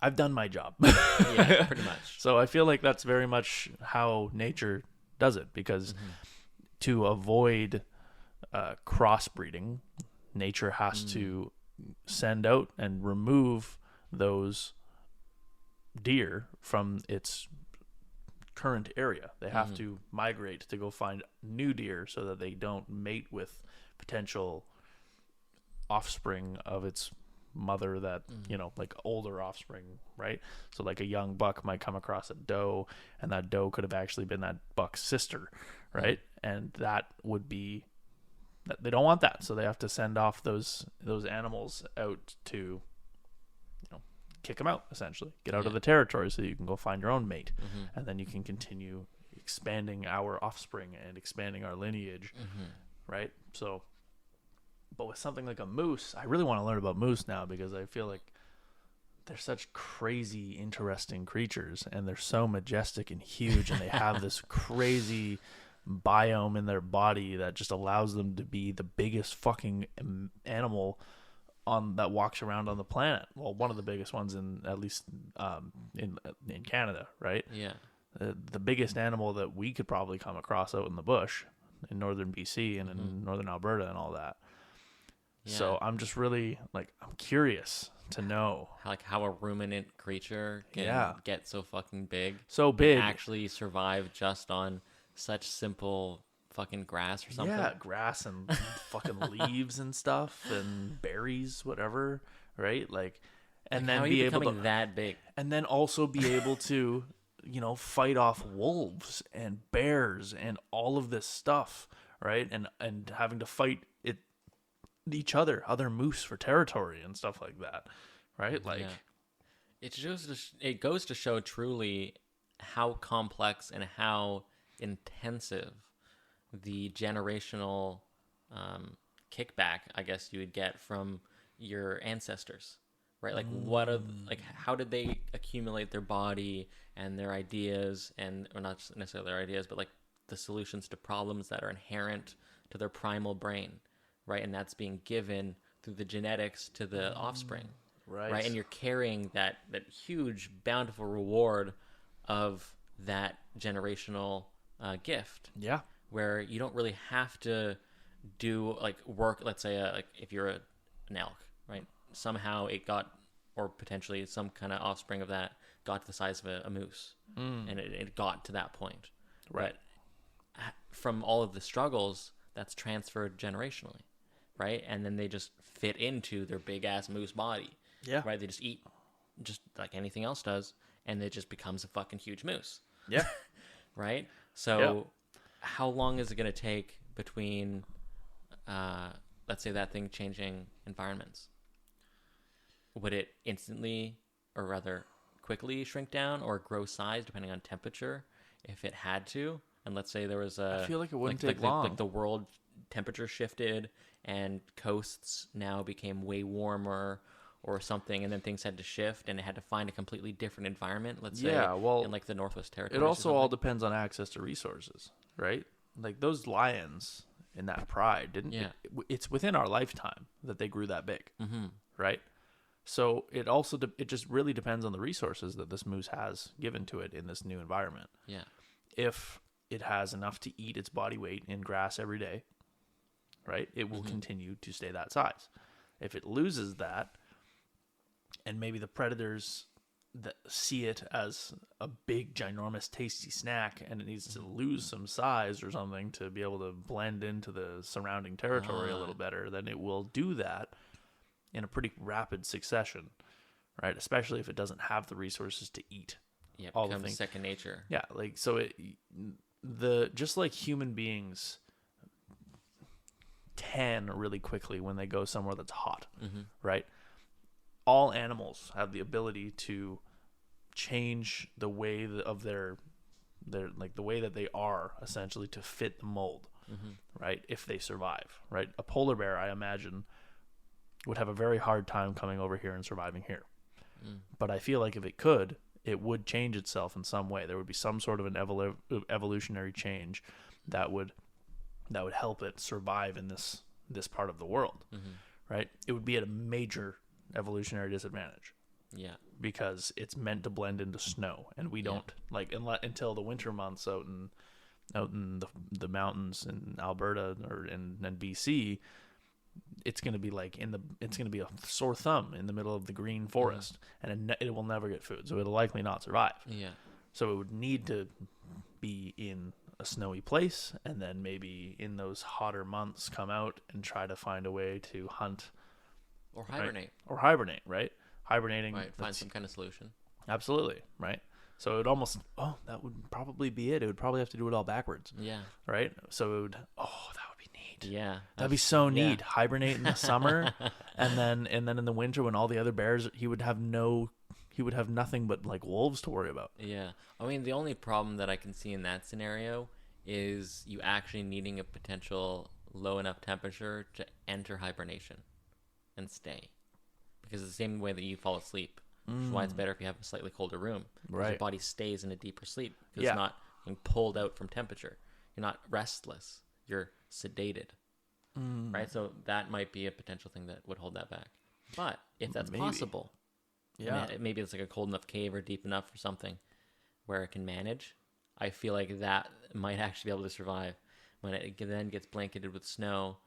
I've done my job. Yeah, pretty much. So I feel like that's very much how nature does it, because to avoid crossbreeding, nature has to send out and remove those deer from its current area. They have to migrate to go find new deer so that they don't mate with potential offspring of its mother that like older offspring, right? So like a young buck might come across a doe, and that doe could have actually been that buck's sister, right? And that would be, they don't want that, so they have to send off those animals out to kick them out, essentially get out of the territory, so you can go find your own mate, and then you can continue expanding our offspring and expanding our lineage, right? So, but with something like a moose, I really want to learn about moose now, because I feel like they're such crazy, interesting creatures, and they're so majestic and huge, and they have this crazy biome in their body that just allows them to be the biggest fucking animal that walks around on the planet. Well, one of the biggest ones in, at least in Canada, right? Yeah. The biggest animal that we could probably come across out in the bush in northern BC and in northern Alberta and all that. Yeah. So I'm just really I'm curious to know how a ruminant creature can get so fucking big, actually survive just on such simple fucking grass or something. Yeah, grass and fucking leaves and stuff and berries, whatever, right? And then how are be you able becoming to that big, and then also be able to fight off wolves and bears and all of this stuff, right? And having to fight each other moose for territory and stuff like that, right? It goes to show truly how complex and how intensive the generational kickback, I guess you would get from your ancestors, right? How did they accumulate their body and their ideas, or not necessarily their ideas, but the solutions to problems that are inherent to their primal brain, right? And that's being given through the genetics to the offspring, right? And you're carrying that huge, bountiful reward of that generational gift. Yeah. Where you don't really have to do work. Let's say if you're an elk, right? Somehow it got, or potentially some kind of offspring of that got to the size of a moose, and it got to that point, right? But from all of the struggles, that's transferred generationally, right? And then they just fit into their big ass moose body, right? They just eat just like anything else does, and it just becomes a fucking huge moose, right? So how long is it going to take between, let's say, that thing changing environments? Would it instantly, or rather quickly, shrink down or grow size depending on temperature if it had to? And let's say there was I feel like it wouldn't take long. The world temperature shifted and coasts now became way warmer or something, and then things had to shift and it had to find a completely different environment, let's say, in the Northwest Territories. It also all depends on access to resources, right? Those lions in that pride it's within our lifetime that they grew that big, right? So it also it just really depends on the resources that this moose has given to it in this new environment. Yeah. If it has enough to eat its body weight in grass every day, right, it will continue to stay that size. If it loses that, and maybe the predators see it as a big, ginormous, tasty snack, and it needs to lose some size or something to be able to blend into the surrounding territory a little better, then it will do that in a pretty rapid succession, right? Especially if it doesn't have the resources to eat. Yeah, all the becomes things. second nature. Yeah, like so just like human beings tan really quickly when they go somewhere that's hot, right? All animals have the ability to change the way of their like the way that they are essentially to fit the mold, right? If they survive, right? A polar bear, I imagine, would have a very hard time coming over here and surviving here. But I feel like if it could, it would change itself in some way. There would be some sort of an evolutionary change that would help it survive in this part of the world, right? It would be at a major evolutionary disadvantage. Yeah. Because it's meant to blend into snow, and we don't until the winter months out in the mountains in Alberta or in BC. It's going to be it's going to be a sore thumb in the middle of the green forest, and it will never get food, so it'll likely not survive. Yeah. So it would need to be in a snowy place, and then maybe in those hotter months come out and try to find a way to hunt or hibernate. Right? Hibernating. Right, find some kind of solution. Absolutely, right? So it would almost, that would probably be it. It would probably have to do it all backwards. Yeah. Right? So it would, that would be neat. Yeah. That'd be so neat. Hibernate in the summer, and then in the winter when all the other bears, he would have nothing but like wolves to worry about. Yeah. I mean, the only problem that I can see in that scenario is you actually needing a potential low enough temperature to enter hibernation and stay. Because it's the same way that you fall asleep. Which is why it's better if you have a slightly colder room. Right. Your body stays in a deeper sleep. Because it's not being pulled out from temperature. You're not restless. You're sedated. Right? So that might be a potential thing that would hold that back. But if that's possible, maybe it's like a cold enough cave or deep enough or something where it can manage, I feel like that might actually be able to survive when it then gets blanketed with snow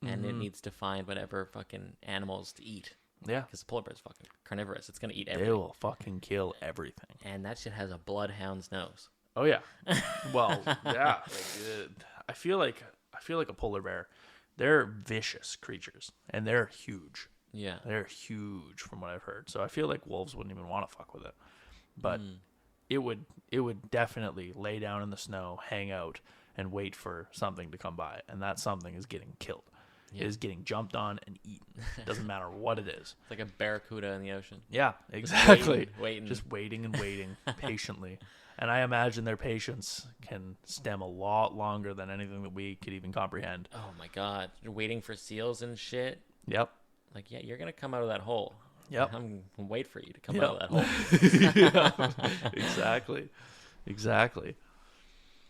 and it needs to find whatever fucking animals to eat. Yeah. Because the polar bear is fucking carnivorous. It's going to eat everything. They will fucking kill everything. And that shit has a bloodhound's nose. Oh, yeah. Well, yeah. I feel like a polar bear, they're vicious creatures, and they're huge. Yeah. They're huge from what I've heard. So I feel like wolves wouldn't even want to fuck with it. But it would definitely lay down in the snow, hang out, and wait for something to come by. And that something is getting killed. It is getting jumped on and eaten. Doesn't matter what it is. It's like a barracuda in the ocean. Yeah, exactly. Waiting. Just waiting and waiting patiently. And I imagine their patience can stem a lot longer than anything that we could even comprehend. Oh my god. You're waiting for seals and shit. Yep. Like, yeah, you're going to come out of that hole. Yep. I'm going to wait for you to come out of that hole. Exactly. Exactly.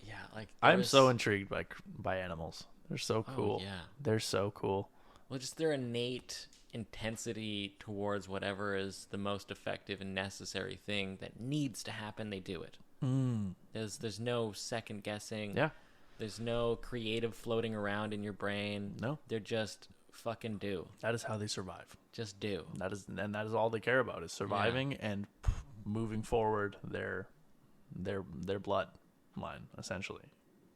Yeah, like I'm so intrigued by animals. They're so cool. Yeah. They're so cool. Well, just their innate intensity towards whatever is the most effective and necessary thing that needs to happen, they do it. There's no second guessing. Yeah. There's no creative floating around in your brain. No. They're just fucking do. That is how they survive. Just do. That is all they care about is surviving and moving forward their bloodline, essentially.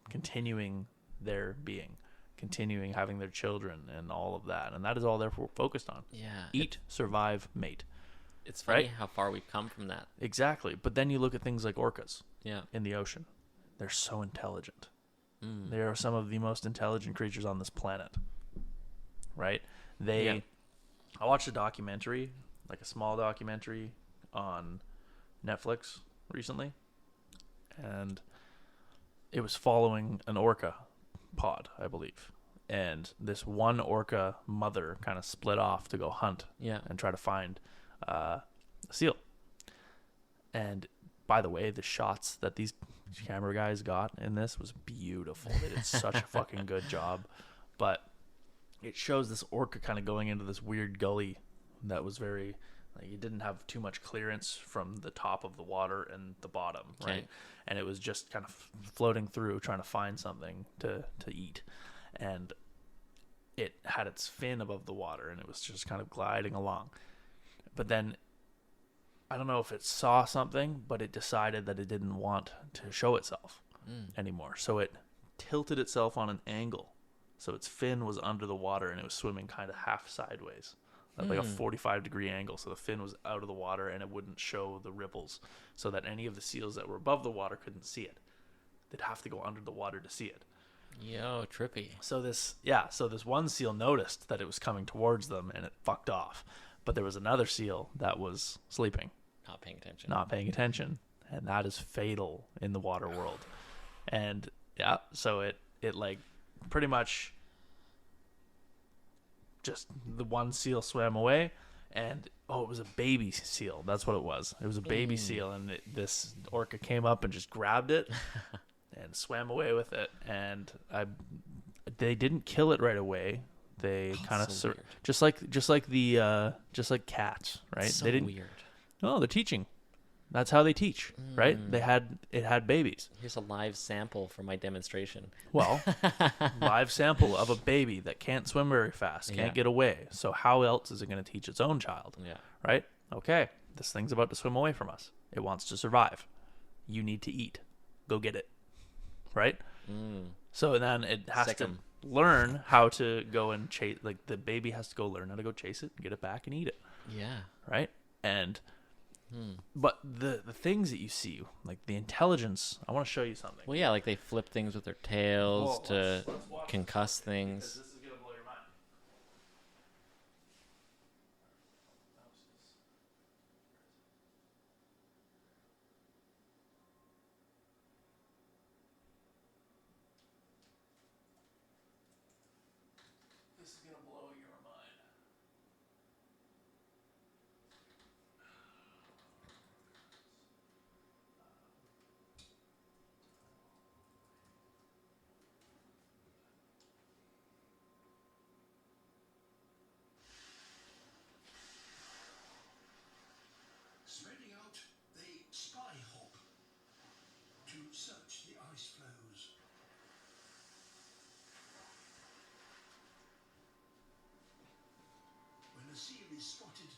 Continuing their being, continuing having their children and all of that, and that is all they're focused on. Eat, survive, mate. It's funny how far we've come from that. Exactly. But then you look at things like orcas in the ocean. They're so intelligent. They are some of the most intelligent creatures on this planet, right? I watched a documentary, like a small documentary on Netflix recently, and it was following an orca pod, I believe. And this one orca mother kind of split off to go hunt and try to find a seal. And by the way, the shots that these camera guys got in this was beautiful. They did such a fucking good job. But it shows this orca kind of going into this weird gully that was very, like, it didn't have too much clearance from the top of the water and the bottom, right? And it was just kind of floating through, trying to find something to eat. And it had its fin above the water, and it was just kind of gliding along. But then I don't know if it saw something, but it decided that it didn't want to show itself anymore. So it tilted itself on an angle. So its fin was under the water and it was swimming kind of half sideways, at like a 45-degree angle. So the fin was out of the water and it wouldn't show the ripples, so that any of the seals that were above the water couldn't see it. They'd have to go under the water to see it. Yo, trippy. So this one seal noticed that it was coming towards them and it fucked off. But there was another seal that was sleeping, Not paying attention. and that is fatal in the water world. And yeah, so it like pretty much just the one seal swam away, and it was a baby seal. That's what it was. It was a baby seal, and this orca came up and just grabbed it and swam away with it. And they didn't kill it right away. They kind of so weird. just like cats, right? So they didn't. weird. No, they're teaching. That's how they teach, right? It had babies. Here's a live sample for my demonstration. Well, live sample of a baby that can't swim very fast, can't Yeah. get away. So how else is it going to teach its own child? Yeah. Right? Okay, this thing's about to swim away from us. It wants to survive. You need to eat. Go get it. Right? So then it has Sick to 'em. learn how to go and chase. Like the baby has to go learn how to go chase it, get it back, and eat it. Yeah. Right? And but the things that you see, like the intelligence, I want to show you something. Well, yeah, like they flip things with their tails Well, to let's watch concuss This things. is gonna blow your mind. This is gonna blow your mind. Spreading out, they spy hop to search the ice flows. When a seal is spotted,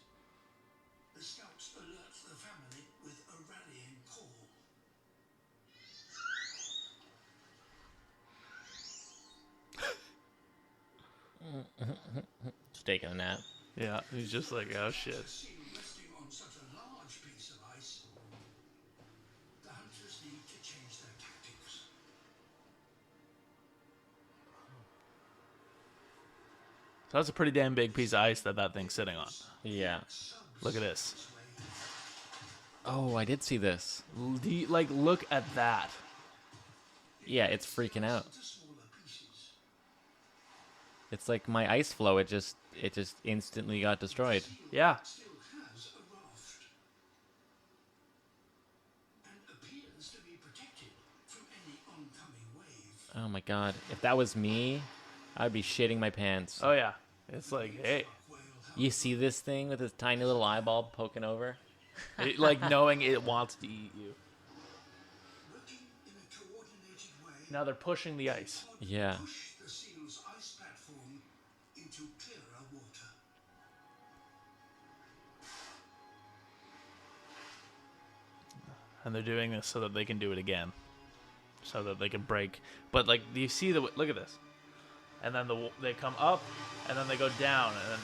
the scouts alert the family with a rallying call. Just taking a nap. Yeah, he's just like, oh shit. A seal resting on such a large piece of ice, the hunters need to change their tactics. So that's a pretty damn big piece of ice that thing's sitting on. Yeah. Look at this. Oh, I did see this. Like, look at that. Yeah, it's freaking out. Into smaller pieces. It's like my ice flow. It just instantly got destroyed. Yeah. Still has a raft and appears to be protected from any oncoming wave. Oh my god. If that was me, I'd be shitting my pants. Oh yeah. It's like, hey, You see this thing with its tiny little eyeball poking over? like knowing it wants to eat you. Working in a coordinated way, Now they're pushing the ice. Yeah. push the seal's ice platform into clearer water. And they're doing this so that they can do it again. So that they can break. But like, do you see the, look at this. And then they come up and then they go down and then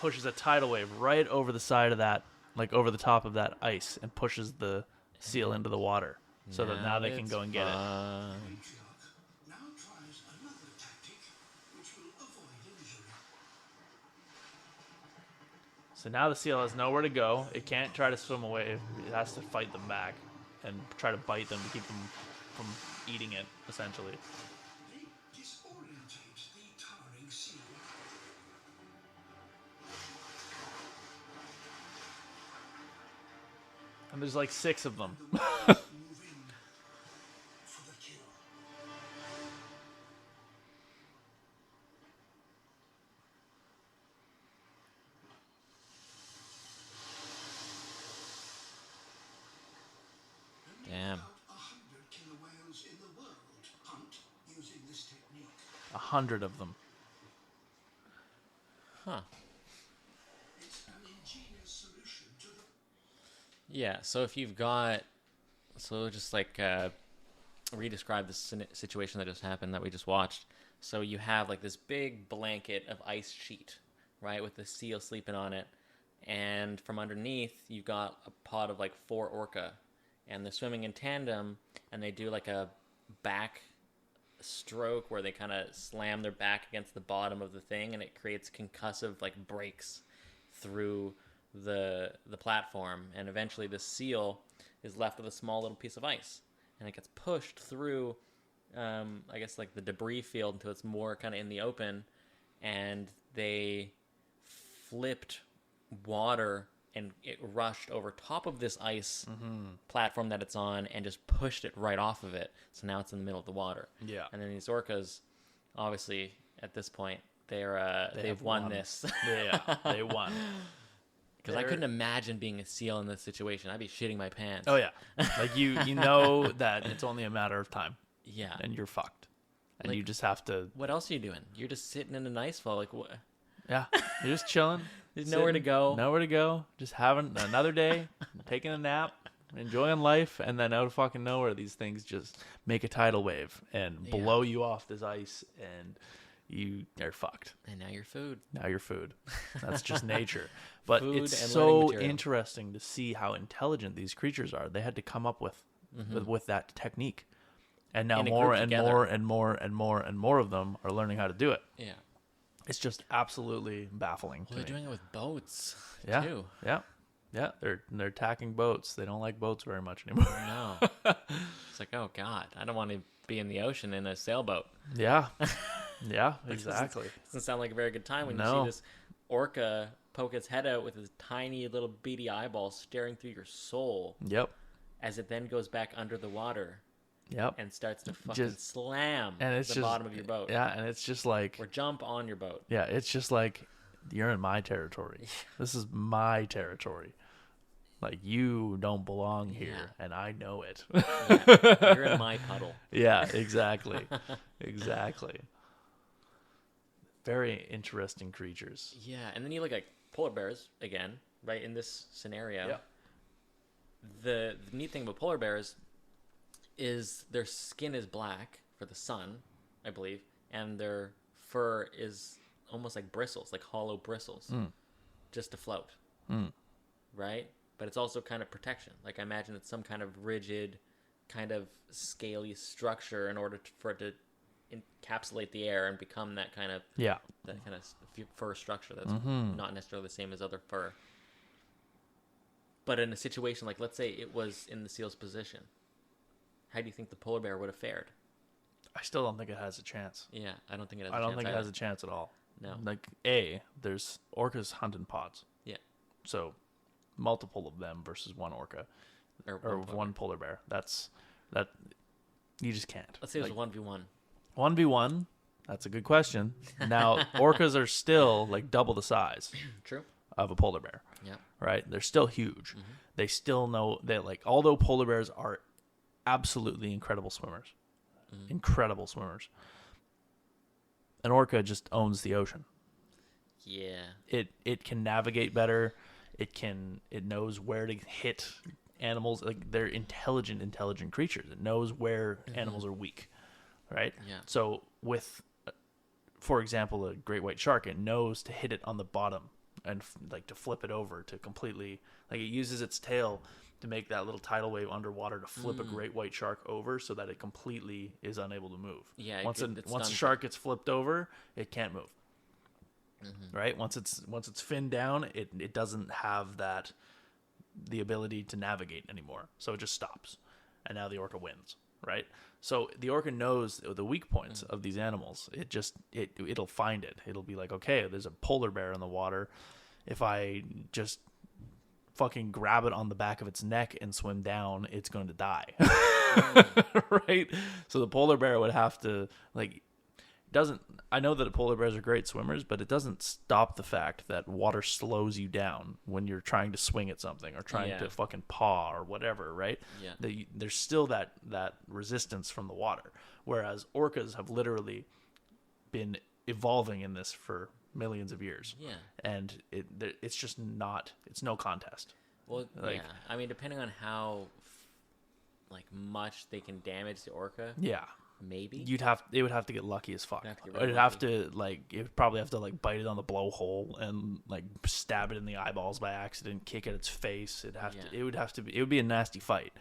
pushes a tidal wave right over the side of that, like over the top of that ice, and pushes the seal into the water. So that now they can it's go and get it. fun. Matriarch now tries another tactic which will avoid injury. So now the seal has nowhere to go. It can't try to swim away. It has to fight them back and try to bite them to keep them from eating it, essentially. They disorientate the towering seal. And there's like 6 of them. Move in for the kill. Damn. About 100 killer whales in the world hunt using this technique. 100 of them. Huh. It's an ingenious solution to the Yeah. So if you've got, so just like re-describe this situation that just happened that we just watched. So you have like this big blanket of ice sheet, right, with the seal sleeping on it, and from underneath you've got a pod of like 4 orca, and they're swimming in tandem, and they do like a back stroke where they kind of slam their back against the bottom of the thing, and it creates concussive like breaks through the platform, and eventually the seal is left with a small little piece of ice, and it gets pushed through I guess like the debris field until it's more kind of in the open, and they flipped water and it rushed over top of this ice platform that it's on and just pushed it right off of it. So now it's in the middle of the water. Yeah. And then these orcas, obviously at this point, they've won this. Yeah, they won. Because I couldn't imagine being a seal in this situation. I'd be shitting my pants. Oh yeah, like you know that it's only a matter of time. Yeah. And you're fucked. And Like, you just have to. What else are you doing? You're just sitting in an ice fall. Like, what? Yeah. You're just chilling. There's nowhere to go. Nowhere to go. Just having another day, taking a nap, enjoying life, and then out of fucking nowhere, these things just make a tidal wave and blow you off this ice, and you are fucked. And now you're food. Now you're food. That's just nature. But Food it's and so learning material. interesting to see how intelligent these creatures are. They had to come up with that technique. And now In a more group and together. more and more and more and more of them are learning how to do it. Yeah. It's just absolutely baffling to Well, me. they're doing it with boats, Yeah, too. yeah, yeah. They're attacking boats. They don't like boats very much anymore. No. It's like, oh, God, I don't want to be in the ocean in a sailboat. Yeah, yeah, exactly. Doesn't sound like a very good time when you No. see this orca poke its head out with his tiny little beady eyeball staring through your soul Yep, as it then goes back under the water yep. and starts to fucking Just- slam And it's the just bottom of your boat. Yeah, and it's just like Or jump on your boat. yeah, it's just like you're in my territory. This is my territory. Like you don't belong here, Yeah. and I know it. Yeah, you're in my puddle. Yeah, exactly, exactly. Very interesting creatures. Yeah, and then you look at polar bears again, right? In this scenario, Yeah. the neat thing about polar bears is their skin is black for the sun, I believe, and their fur is almost like bristles, like hollow bristles, just to float, right? But it's also kind of protection. Like I imagine it's some kind of rigid, kind of scaly structure in order for it to encapsulate the air and become that kind of Yeah, fur structure that's not necessarily the same as other fur. But in a situation like, let's say it was in the seal's position, how do you think the polar bear would have fared? I still don't think it has a chance. Yeah, I don't think it has I a don't chance think it either. has a chance at all. No. Like there's orcas hunt in pods, Yeah. so multiple of them versus one orca or polar one polar bear. That you just can't. Let's say it was like, 1v1. 1v1. That's a good question. Now orcas are still like double the size True. of a polar bear. Yeah. Right? They're still huge. They still know that, like, although polar bears are absolutely incredible swimmers, incredible swimmers, an orca just owns the ocean. Yeah. It can navigate better. It knows where to hit animals. Like, they're intelligent creatures. It knows where animals are weak, right? Yeah. So with, for example, a great white shark, it knows to hit it on the bottom and like to flip it over to completely, like, it uses its tail to make that little tidal wave underwater to flip a great white shark over so that it completely is unable to move. Yeah, Once it's a done. shark gets flipped over, it can't move. Right? Once it's finned down, it doesn't have the ability to navigate anymore. So it just stops. And now the orca wins, right? So the orca knows the weak points of these animals. It'll find it. It'll be like, okay, there's a polar bear in the water. If I just fucking grab it on the back of its neck and swim down, it's going to die. Right? So the polar bear would have to, like, I know that polar bears are great swimmers, but it doesn't stop the fact that water slows you down when you're trying to swing at something or trying to fucking paw or whatever, right? Yeah. There's still that resistance from the water, whereas orcas have literally been evolving in this for millions of years. Yeah. And it's just not, it's no contest. Well, Like, yeah. I mean, depending on how like much they can damage the orca, yeah. maybe. It would have to get lucky as fuck. It'd have to get really It'd have to like it would probably have to like bite it on the blowhole and like stab it in the eyeballs by accident, kick at its face. It would be a nasty fight,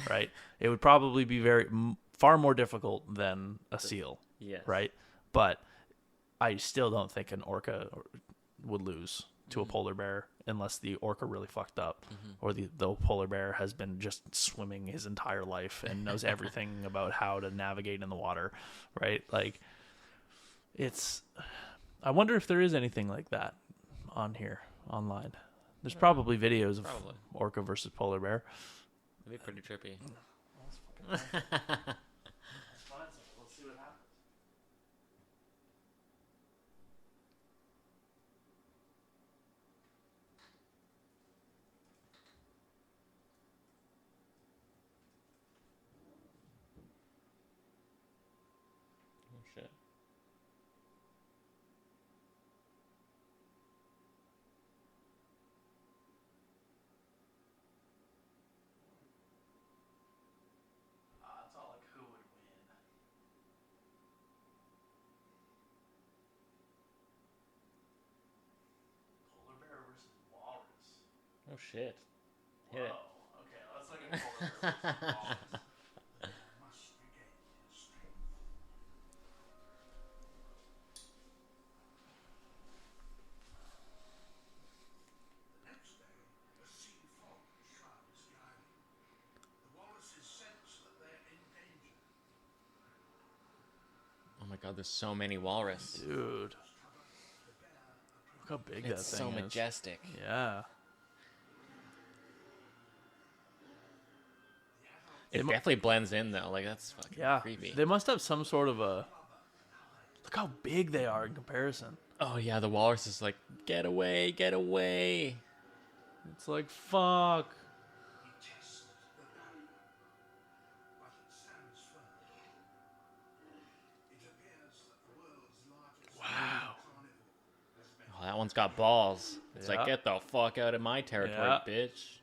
right? It would probably be far more difficult than a seal, Yes. right? But I still don't think an orca would lose to a polar bear unless the orca really fucked up, or the polar bear has been just swimming his entire life and knows everything about how to navigate in the water, right? Like, I wonder if there is anything like that on here online. There's probably videos of orca versus polar bear. It'd be pretty trippy. Let's see what happens. Oh shit. It's all like who would win. Polar bear versus walrus. Oh shit. Hit it. Whoa. Okay, let's look at polar bear versus walrus. Must regain his strength. The next day, a sea fog shrouds the island. The walruses sense that they're in danger. Oh my god, there's so many walrus. Dude, look how big that It's thing so is. majestic. Yeah. It definitely blends in though. Like that's fucking Yeah. creepy. They must have some sort of a. Look how big they are in comparison. Oh yeah, the walrus is like, get away, get away. It's like, fuck. He tests the barrier, but it stands firm. It appears that the world's largest Wow. carnivore has met Oh, that one's got balls. It's Yeah. like, get the fuck out of my territory, Yeah. bitch.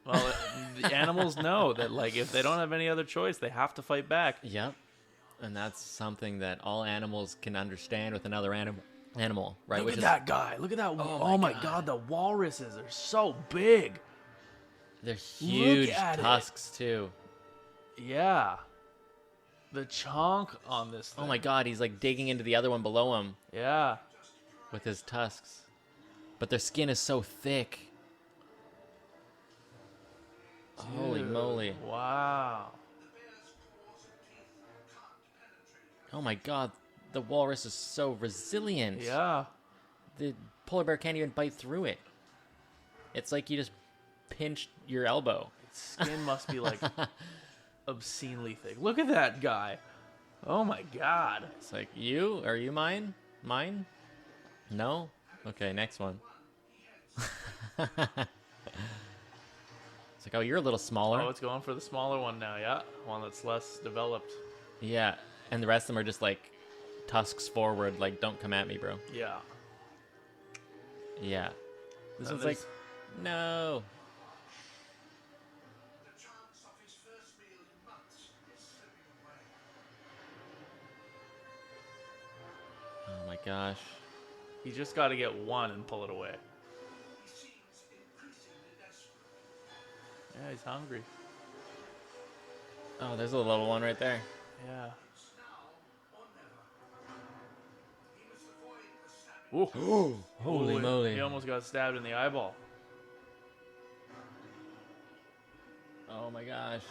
Well, the animals know that, like, if they don't have any other choice, they have to fight back. Yep. And that's something that all animals can understand with another animal, right? Look at that guy. Look at that. Oh my god, the walruses are so big. They're huge at it. tusks too. Yeah. The chonk on this thing. Oh my god, he's like digging into the other one below him Yeah. with his tusks. But their skin is so thick. Holy Dude, moly. Wow. Oh my god, the walrus is so resilient. Yeah. The polar bear can't even bite through it. It's like you just pinched your elbow. Its skin must be like obscenely thick. Look at that guy. Oh my god. It's like, you? Are you mine? Mine? No? Okay, next one. It's like, oh, you're a little smaller. Oh, it's going for the smaller one now, yeah. One that's less developed. Yeah, and the rest of them are just like tusks forward, like, don't come at me, bro. Yeah. Yeah. This And one's like, there's- no. the chance of his first meal in months is slipping away. Oh my gosh. You just got to get one and pull it away. He seems increasingly desperate. Yeah, he's hungry. Oh, there's a little one right there. Yeah. It's now or never. He must avoid the stabbing. Ooh. Holy Ooh, moly. He almost got stabbed in the eyeball. Oh my gosh.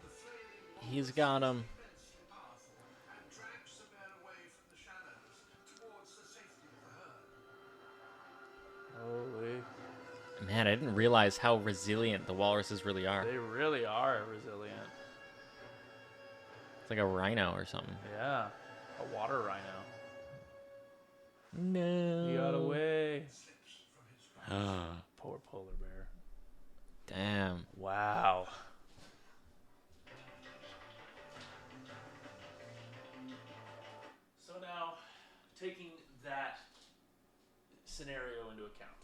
The flailing He's got him. immensely powerful and drags the bear away from the shadows towards the safety of the herd. Holy. Man, I didn't realize how resilient the walruses really are. They really are resilient. It's like a rhino or something. Yeah. A water rhino. No. He got away. Slips from his grasp. Poor polar bear. Damn. Wow. So now, taking that scenario into account,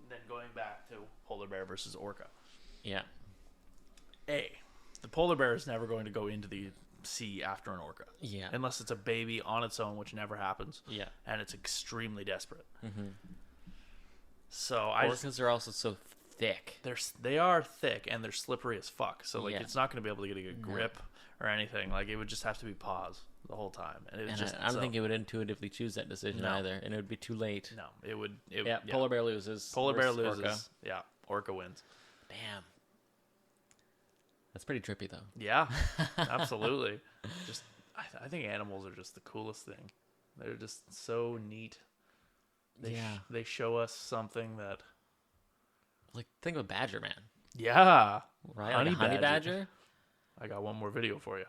then going back to polar bear versus orca. Yeah. The polar bear is never going to go into the sea after an orca. Yeah. Unless it's a baby on its own, which never happens. Yeah. And it's extremely desperate. Mm-hmm. So Orcas are also so thick. They are thick and they're slippery as fuck. So like Yeah. it's not going to be able to get a grip or anything. Like it would just have to be paws the whole time. And it just I don't think it would intuitively choose that decision either, and it would be too late. No, it would. Polar bear loses. Polar bear versus loses. Orca. Yeah, orca wins. Damn. That's pretty trippy, though. Yeah, absolutely. Just, I think animals are just the coolest thing. They're just so neat. They show us something that. Like, think of a badger, man. Yeah. Right? Honey badger? I got one more video for you.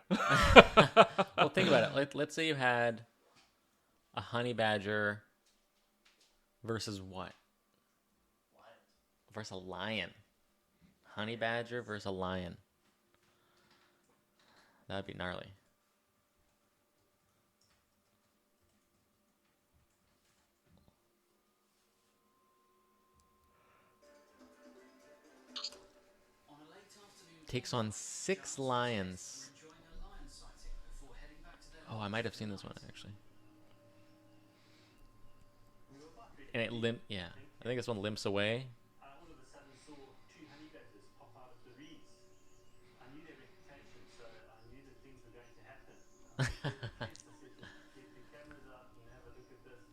Well, think about it. Let's say you had a honey badger versus what? Versus a lion. Honey badger versus a lion. That'd be gnarly. Takes on 6 lions. Oh, I might have seen this one actually. And it I think this one limps away. I all of a sudden saw 2 honey badgers pop out of the reeds. I knew their reputation, so I knew that things were going to happen. I said, get the cameras out and have a look at this.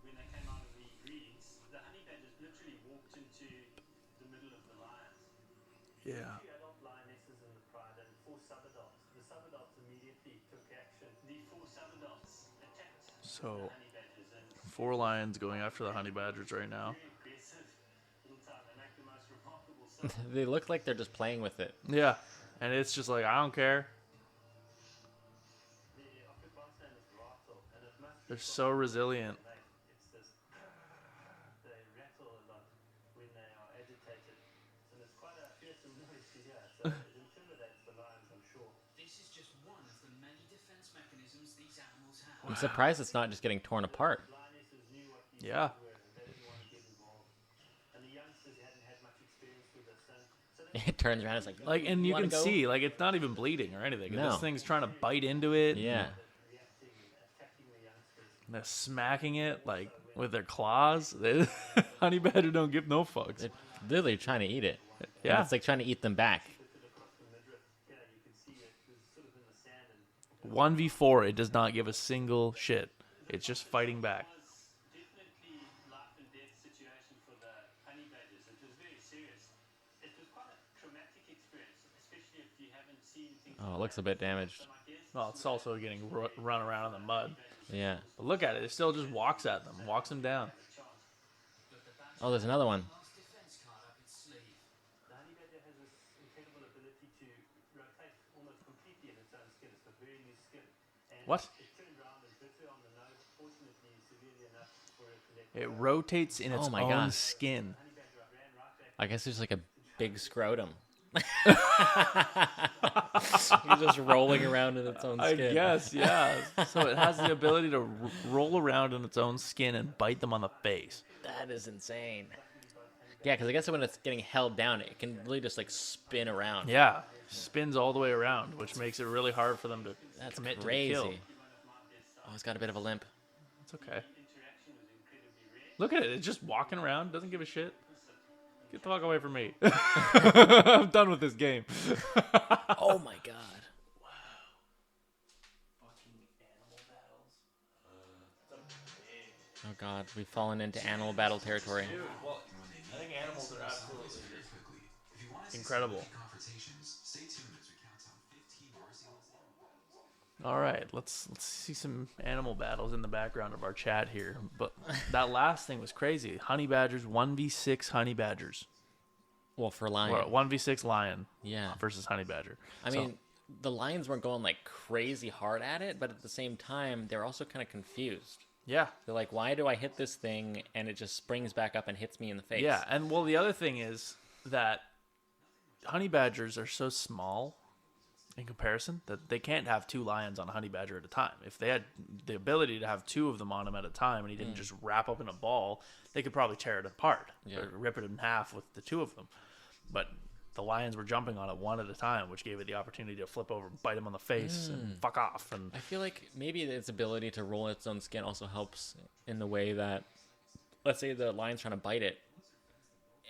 When they came out of the reeds, the honey badgers literally walked into the middle of the lions. Yeah. 2 adult lionesses in the pride and 4 sub-adults. The sub-adults immediately took action. The 4 sub-adults attacked So, the honey badgers and 4 lions going after the honey badgers right now. very aggressive little time. They make the most remarkable sound. They look like they're just playing with it. Yeah, and it's just like I don't care. The Afrikaans name is rattle, and it must be They're so resilient. It's this. They rattle a lot when they are agitated, and it's quite a fearsome noise to hear. So it intimidates the lions, I'm sure. This is just one of the many defense mechanisms these animals have. I'm surprised it's not just getting torn apart. Lionesses knew what these Yeah. things were, and they didn't want to get involved. And the youngsters hadn't had much experience with this, and so they It turns around, it's like, And you wanna can go? see, like it's not even bleeding or anything. No. This thing's trying to bite into it. Yeah. reacting and attacking the youngsters. And they're smacking it like with their claws. Honey badger don't give no fucks. They're literally trying to eat it. And Yeah. it's like trying to eat them back. Across the midriff, yeah, you can see it was sort of in the sand, and 1v4, it does not give a single shit. It's just fighting back. was definitely life and death situation for the honey badgers. It was very serious. It was quite a traumatic experience, especially if you haven't seen things. Oh, it looks a bit damaged. So my guess Well, it's also getting run around in the mud. Yeah. But look at it. It still just walks at them, walks them down. Oh, there's another one. Last defense card up its sleeve. the honey badger has this incredible ability to rotate almost completely in its own skin. It's got very loose skin. And What? it turned around and bit her on the nose, fortunately severely enough for her to let It rotates in its Oh my own God. skin. honey badger ran right back. I guess there's like a big scrotum. You're just rolling around in its own I skin. guess, yeah. So it has the ability to roll around in its own skin and bite them on the face. That is insane. Yeah, because I guess when it's getting held down, it can really just like spin around. Yeah, spins all the way around, which makes it really hard for them to That's commit crazy. to the kill. Oh, it's got a bit of a limp. It's okay. Look at it. It's just walking around. Doesn't give a shit. Get the fuck away from me. I'm done with this game. Oh my god. Oh god, we've fallen into animal battle territory. Well, I think animals are absolutely quickly. If you want to see incredible. some conversations, stay tuned as we count down 15 merciless animal battles. All right, let's see some animal battles in the background of our chat here. But that last thing was crazy. Honey badgers, 1v6 honey badgers. Well, for lion. Or 1v6 lion Yeah. versus honey badger. I So- mean, the lions weren't going like crazy hard at it, but at the same time, they're also kind of confused. yeah. They're like, why do I hit this thing and it just springs back up and hits me in the face? Yeah, and well, the other thing is that honey badgers are so small in comparison, that they can't have 2 lions on a honey badger at a time. If they had the ability to have 2 of them on him at a time and he didn't just wrap up in a ball, they could probably tear it apart or rip it in half with the 2 of them. But the lions were jumping on it one at a time, which gave it the opportunity to flip over, bite him on the face, and fuck off. And I feel like maybe its ability to roll its own skin also helps in the way that, let's say the lion's trying to bite it,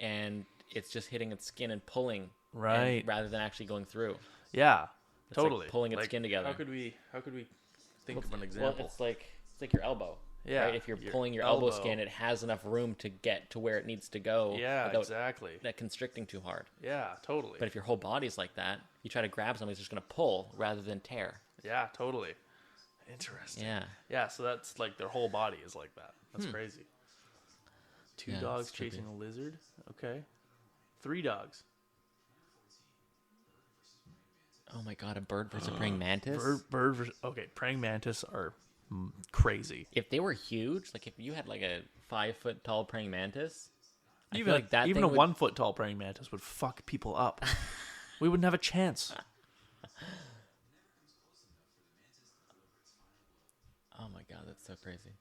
and it's just hitting its skin and pulling, Right. rather than actually going through. yeah, It's like totally pulling its skin together. How could we think of an example? Well, it's like your elbow. Yeah, Right? If you're your pulling your elbow elbow. skin, it has enough room to get to where it needs to go. yeah, without exactly. that constricting too hard. Yeah, totally. But if your whole body's like that, you try to grab something, it's just going to pull rather than tear. Yeah, totally. Interesting. Yeah. Yeah, so that's like their whole body is like that. That's crazy. 2 Yeah, dogs it's trippy. chasing a lizard. Okay. 3 dogs. Oh my god, a bird versus a praying mantis? Okay, praying mantis are crazy. If they were huge, like if you had like a 5-foot tall praying mantis, I Even feel like that even thing a would, 1 foot tall praying mantis would fuck people up. We wouldn't have a chance. Oh my god, that's so crazy.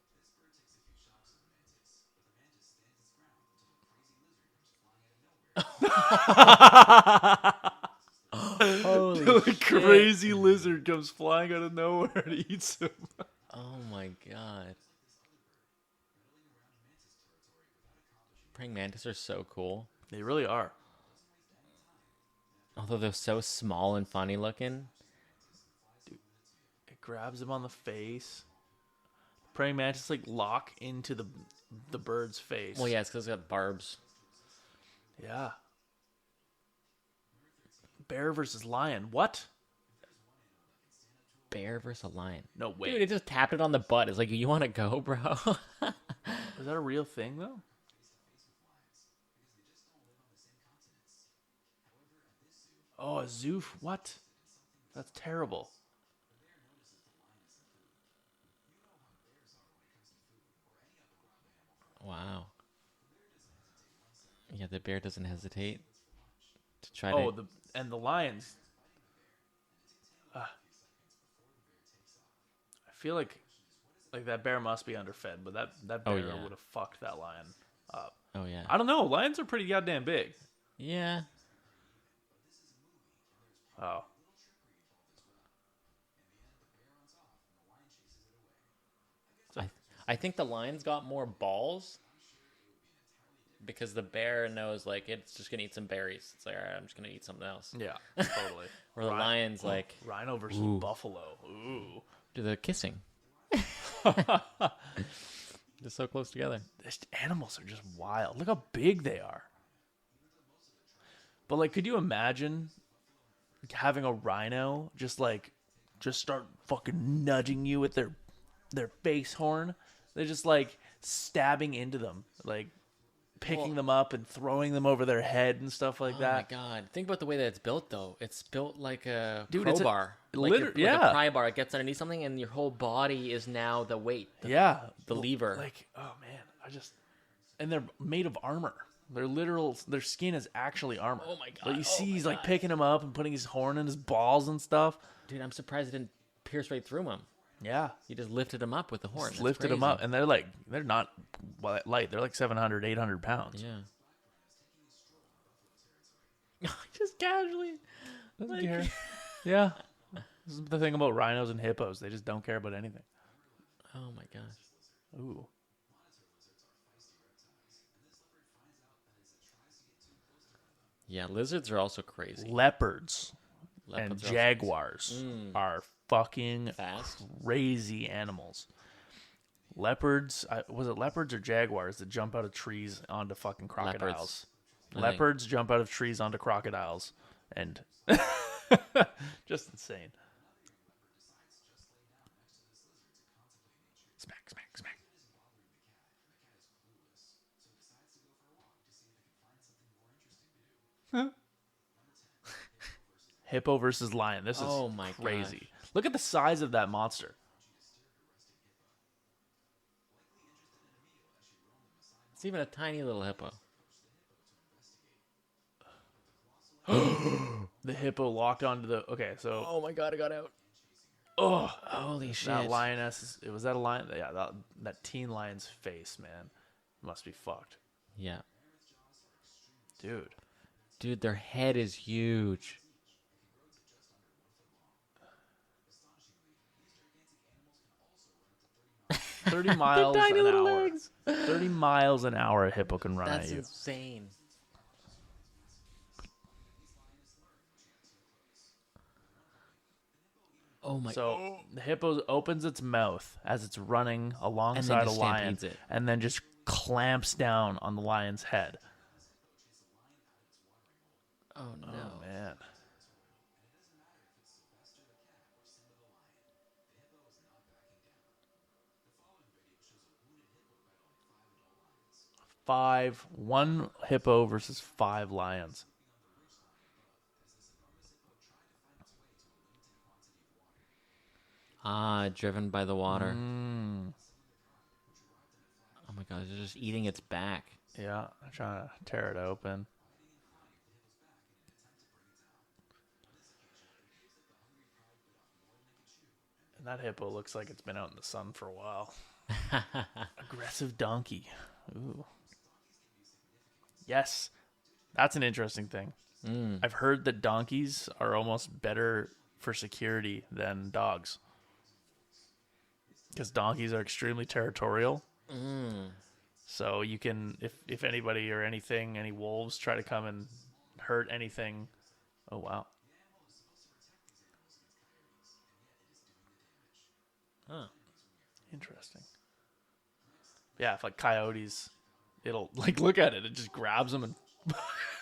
The crazy lizard comes flying out of nowhere and eats him. Oh my god. Praying mantis are so cool. They really are. Although they're so small and funny looking. It grabs him on the face. Praying mantis like lock into the bird's face. Well, yeah, it's because it's got barbs. Yeah. Bear versus lion. What? Bear versus a lion. No way. Dude, it just tapped it on the butt. It's like, you want to go, bro? Is that a real thing though? Oh, a zoo. What? That's terrible. Wow. Yeah, the bear doesn't hesitate to try Oh, to... the lions. I feel like that bear must be underfed, but that bear yeah. would have fucked that lion up. Oh, yeah. I don't know. Lions are pretty goddamn big. Yeah. Oh. I think the lion's got more balls because the bear knows, like, it's just going to eat some berries. It's like, all right, I'm just going to eat something else. Yeah, totally. Where the lion's like, Rhino versus buffalo. Ooh. do the kissing. They're so close together. These animals are just wild. Look how big they are. But, like, could you imagine having a rhino just start fucking nudging you with their face horn? They're just, like, stabbing into them. Like, picking them up and throwing them over their head and stuff like that. Oh, my God. Think about the way that it's built, though. It's built like a Dude, it's crowbar. a- like liter- like yeah. a pry bar. It gets underneath something, and your whole body is now the weight. Yeah. The lever. Like, oh, man. And they're made of armor. Their skin is actually armor. Oh my God, Like you oh see my he's like God. picking him up and putting his horn in his balls and stuff. Dude, I'm surprised it didn't pierce right through him. Yeah. He just lifted him up with the horn. Just That's lifted them crazy. up, and they're not light. They're like 700, 800 pounds. Yeah. Just casually. Doesn't care. Yeah. This is the thing about rhinos and hippos. They just don't care about anything. Oh my gosh. Ooh. Yeah, lizards are also crazy. Leopards and Leopards are also jaguars are fucking Fast? crazy animals. Leopards, was it leopards or jaguars that jump out of trees onto fucking crocodiles? I think. Leopards jump out of trees onto crocodiles, and just insane. Smack, smack, smack. Hippo versus lion. This is Oh my crazy. gosh. Look at the size of that monster. It's even a tiny little hippo. The hippo locked onto the. Okay, so Oh my god, I got out. oh, Holy shit. that lioness. Was that a lion? Yeah, that teen lion's face, man, must be fucked, Yeah. dude. Dude, their head is huge. 30 miles tiny an little hour. legs. 30 miles an hour a hippo can run That's at you. insane. Oh my. So the hippo opens its mouth as it's running alongside a just lion, stampedes it. and then just clamps down on the lion's head. Oh no. Oh man. One hippo versus 5 lions. Ah, driven by the water. Mm, Oh my god, they're just eating its back. yeah, I'm trying to tear it open. And that hippo looks like it's been out in the sun for a while. Aggressive donkey. Ooh. Yes, that's an interesting thing. I've heard that donkeys are almost better for security than dogs. Because donkeys are extremely territorial. So you can, if anybody or anything, any wolves try to come and hurt anything. Oh, wow. Huh. Interesting. Yeah, if like coyotes, it'll like look at it. It just grabs them and.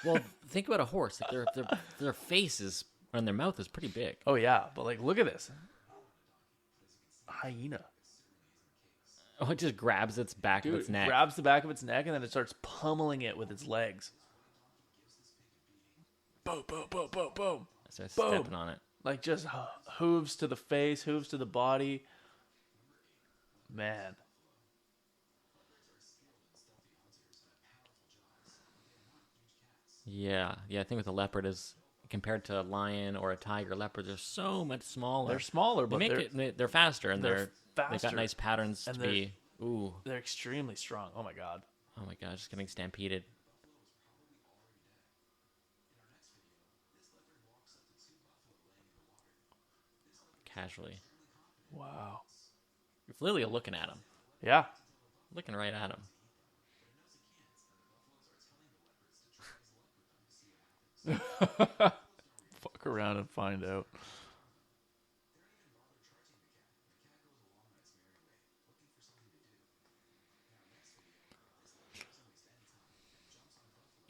Well, think about a horse. Like their face is and their mouth is pretty big. Oh yeah, but like look at this. Hyena. Oh, it just grabs its back of Dude, its neck. grabs the back of its neck and then it starts pummeling it with its legs. Boom, boom, boom, boom, boom. Starts Boom. stepping on it. Like just hooves to the face, hooves to the body. Man. Yeah. I think with a leopard is compared to a lion or a tiger, leopards are so much smaller. They're smaller, but they're faster and they're they've got faster. nice patterns And to they're- be. Ooh. they're extremely strong. Oh my god. Oh my god, just getting stampeded. Casually. Wow. If Lily looking at him. Yeah. Looking right at him. Fuck around and find out.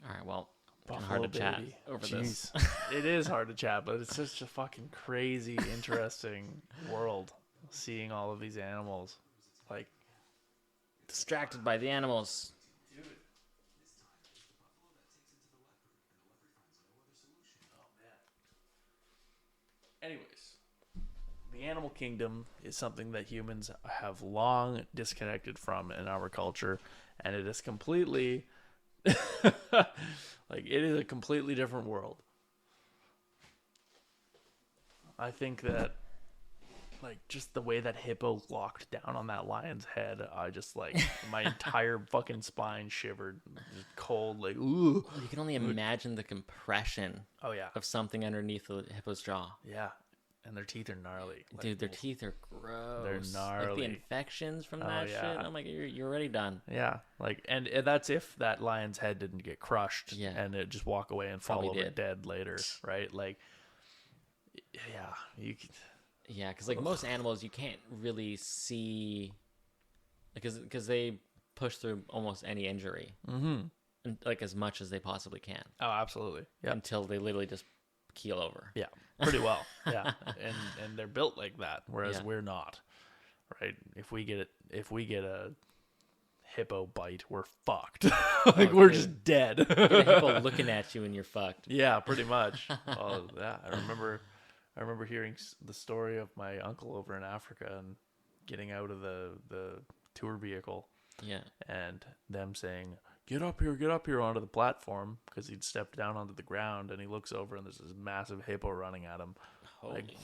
Alright, well, kinda Buffalo hard to chat baby. over this. Jeez. It is hard to chat, but it's such a fucking crazy, interesting world. Seeing all of these animals. Like, Distracted by the animals. anyways, the animal kingdom is something that humans have long disconnected from in our culture, and it is completely like it is a completely different world. I think that like just the way that hippo locked down on that lion's head, I just like my entire fucking spine shivered, just cold, like ooh. You can only imagine the compression Oh yeah, of something underneath the hippo's jaw. yeah, and their teeth are gnarly. Like, Dude, their teeth are gross. Like gnarly. the infections from Oh, that yeah. shit. Oh my god, you're already done. Yeah, like and that's if that lion's head didn't get crushed, Yeah. and it just walk away and fall Probably over did. dead later, right? Like, yeah, you could, Yeah, because like most animals, you can't really see, because they push through almost any injury, and, like as much as they possibly can, oh, absolutely, yeah, until they literally just keel over. yeah, pretty well, yeah, and they're built like that, whereas Yeah. we're not, right? If we get a hippo bite, we're fucked. Like we're dude. just dead. Get a hippo looking at you and you're fucked. Yeah, pretty much. Oh, yeah. I remember hearing the story of my uncle over in Africa and getting out of the tour vehicle Yeah. and them saying, get up here onto the platform, because he'd stepped down onto the ground, and he looks over and there's this massive hippo running at him. Like,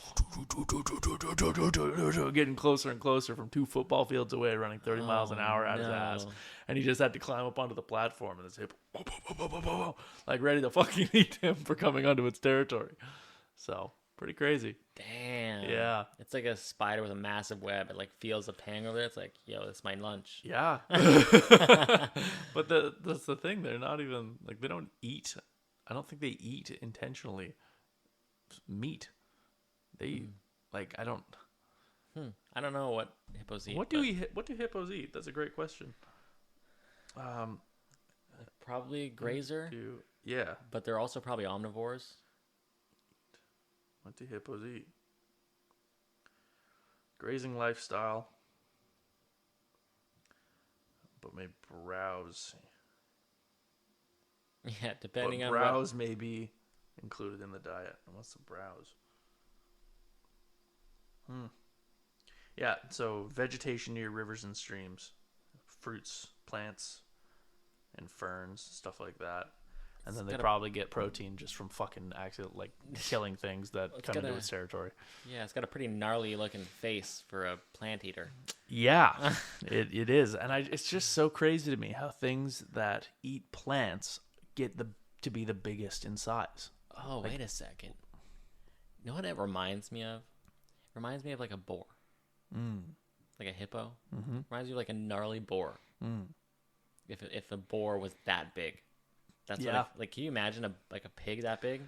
getting closer and closer from 2 football fields away, running 30 miles an hour at his ass. And he just had to climb up onto the platform, and this hippo, like, ready to fucking eat him for coming onto its territory. So, pretty crazy. Damn. Yeah. It's like a spider with a massive web. It like feels the pang over there. It's like, yo, that's my lunch. Yeah. But that's the thing. They're not even, like, they don't eat. I don't think they eat intentionally meat. They like, I don't know what hippos eat. what do hippos eat? That's a great question. Probably grazer, Yeah. but they're also probably omnivores. What do hippos eat? Grazing lifestyle. But may browse. Yeah, depending But on browse may be included in the diet. What's the browse? Yeah, so vegetation near rivers and streams, fruits, plants, and ferns, stuff like that. And then they probably get protein just from fucking like killing things that come into its territory. Yeah, it's got a pretty gnarly looking face for a plant eater. Yeah, it is. And it's just so crazy to me how things that eat plants get to be the biggest in size. Oh, wait a second. You know what it reminds me of? It reminds me of like a boar. Like a hippo. Reminds me of like a gnarly boar. If the boar was that big. That's what like, can you imagine a pig that big?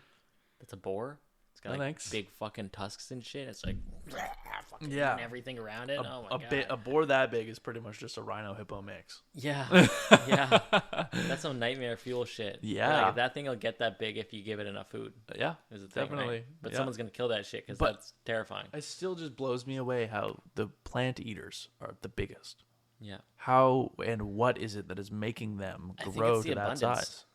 That's a boar. It's got like big fucking tusks and shit. It's like fucking eating everything around it. Oh my god. A boar that big is pretty much just a rhino hippo mix. Yeah. Yeah. That's some nightmare fuel shit. Yeah. Like, that thing will get that big if you give it enough food. Yeah. Is the thing, definitely. Right? But someone's gonna kill that shit because that's terrifying. It still just blows me away how the plant eaters are the biggest. Yeah. How and what is it that is making them grow to that size?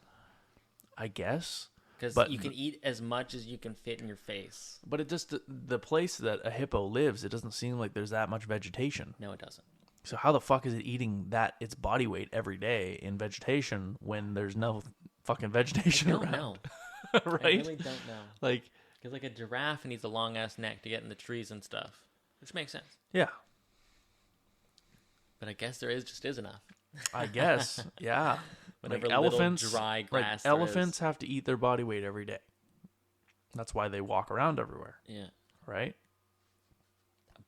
I guess. Because you can eat as much as you can fit in your face. But it just, the place that a hippo lives, it doesn't seem like there's that much vegetation. No, it doesn't. So how the fuck is it eating its body weight every day in vegetation when there's no fucking vegetation around? I don't know. Right? I really don't know. Like, because like a giraffe needs a long ass neck to get in the trees and stuff, which makes sense. yeah. But I guess there just is enough. I guess, yeah. Whatever like elephants, little dry grass. like elephants have to eat their body weight every day. That's why they walk around everywhere. Yeah. Right?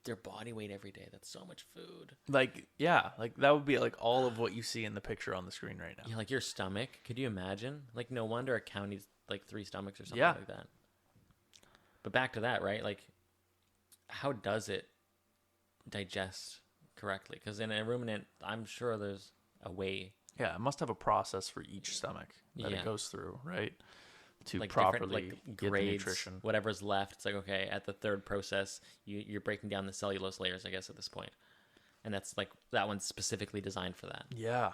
Their body weight every day. That's so much food. Like, yeah, like that would be like all of what you see in the picture on the screen right now. Yeah, like your stomach. Could you imagine? Like, no wonder a cow needs like 3 stomachs or something like that. But back to that, right? Like, how does it digest correctly? Because in a ruminant, I'm sure there's a way. Yeah, it must have a process for each stomach that it goes through, right? To like properly like get grades, the nutrition. Whatever's left, it's like, okay, at the third process, you're breaking down the cellulose layers, I guess, at this point. And that's like, that one's specifically designed for that. Yeah.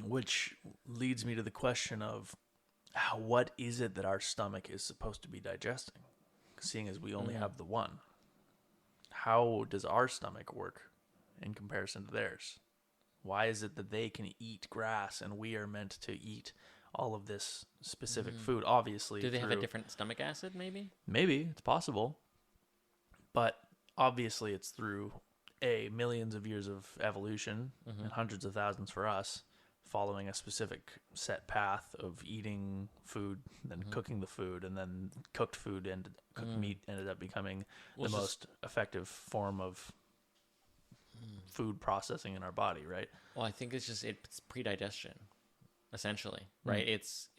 Which leads me to the question of what is it that our stomach is supposed to be digesting? Seeing as we only have the one. How does our stomach work in comparison to theirs? Why is it that they can eat grass and we are meant to eat all of this specific food? Obviously, do they have a different stomach acid? Maybe it's possible, but obviously it's through millions of years of evolution and hundreds of thousands for us, following a specific set path of eating food, then cooking the food, and then cooked food and cooked meat ended up becoming the most effective form of food processing in our body, right? Well, I think it's just it's pre-digestion, essentially, right? It's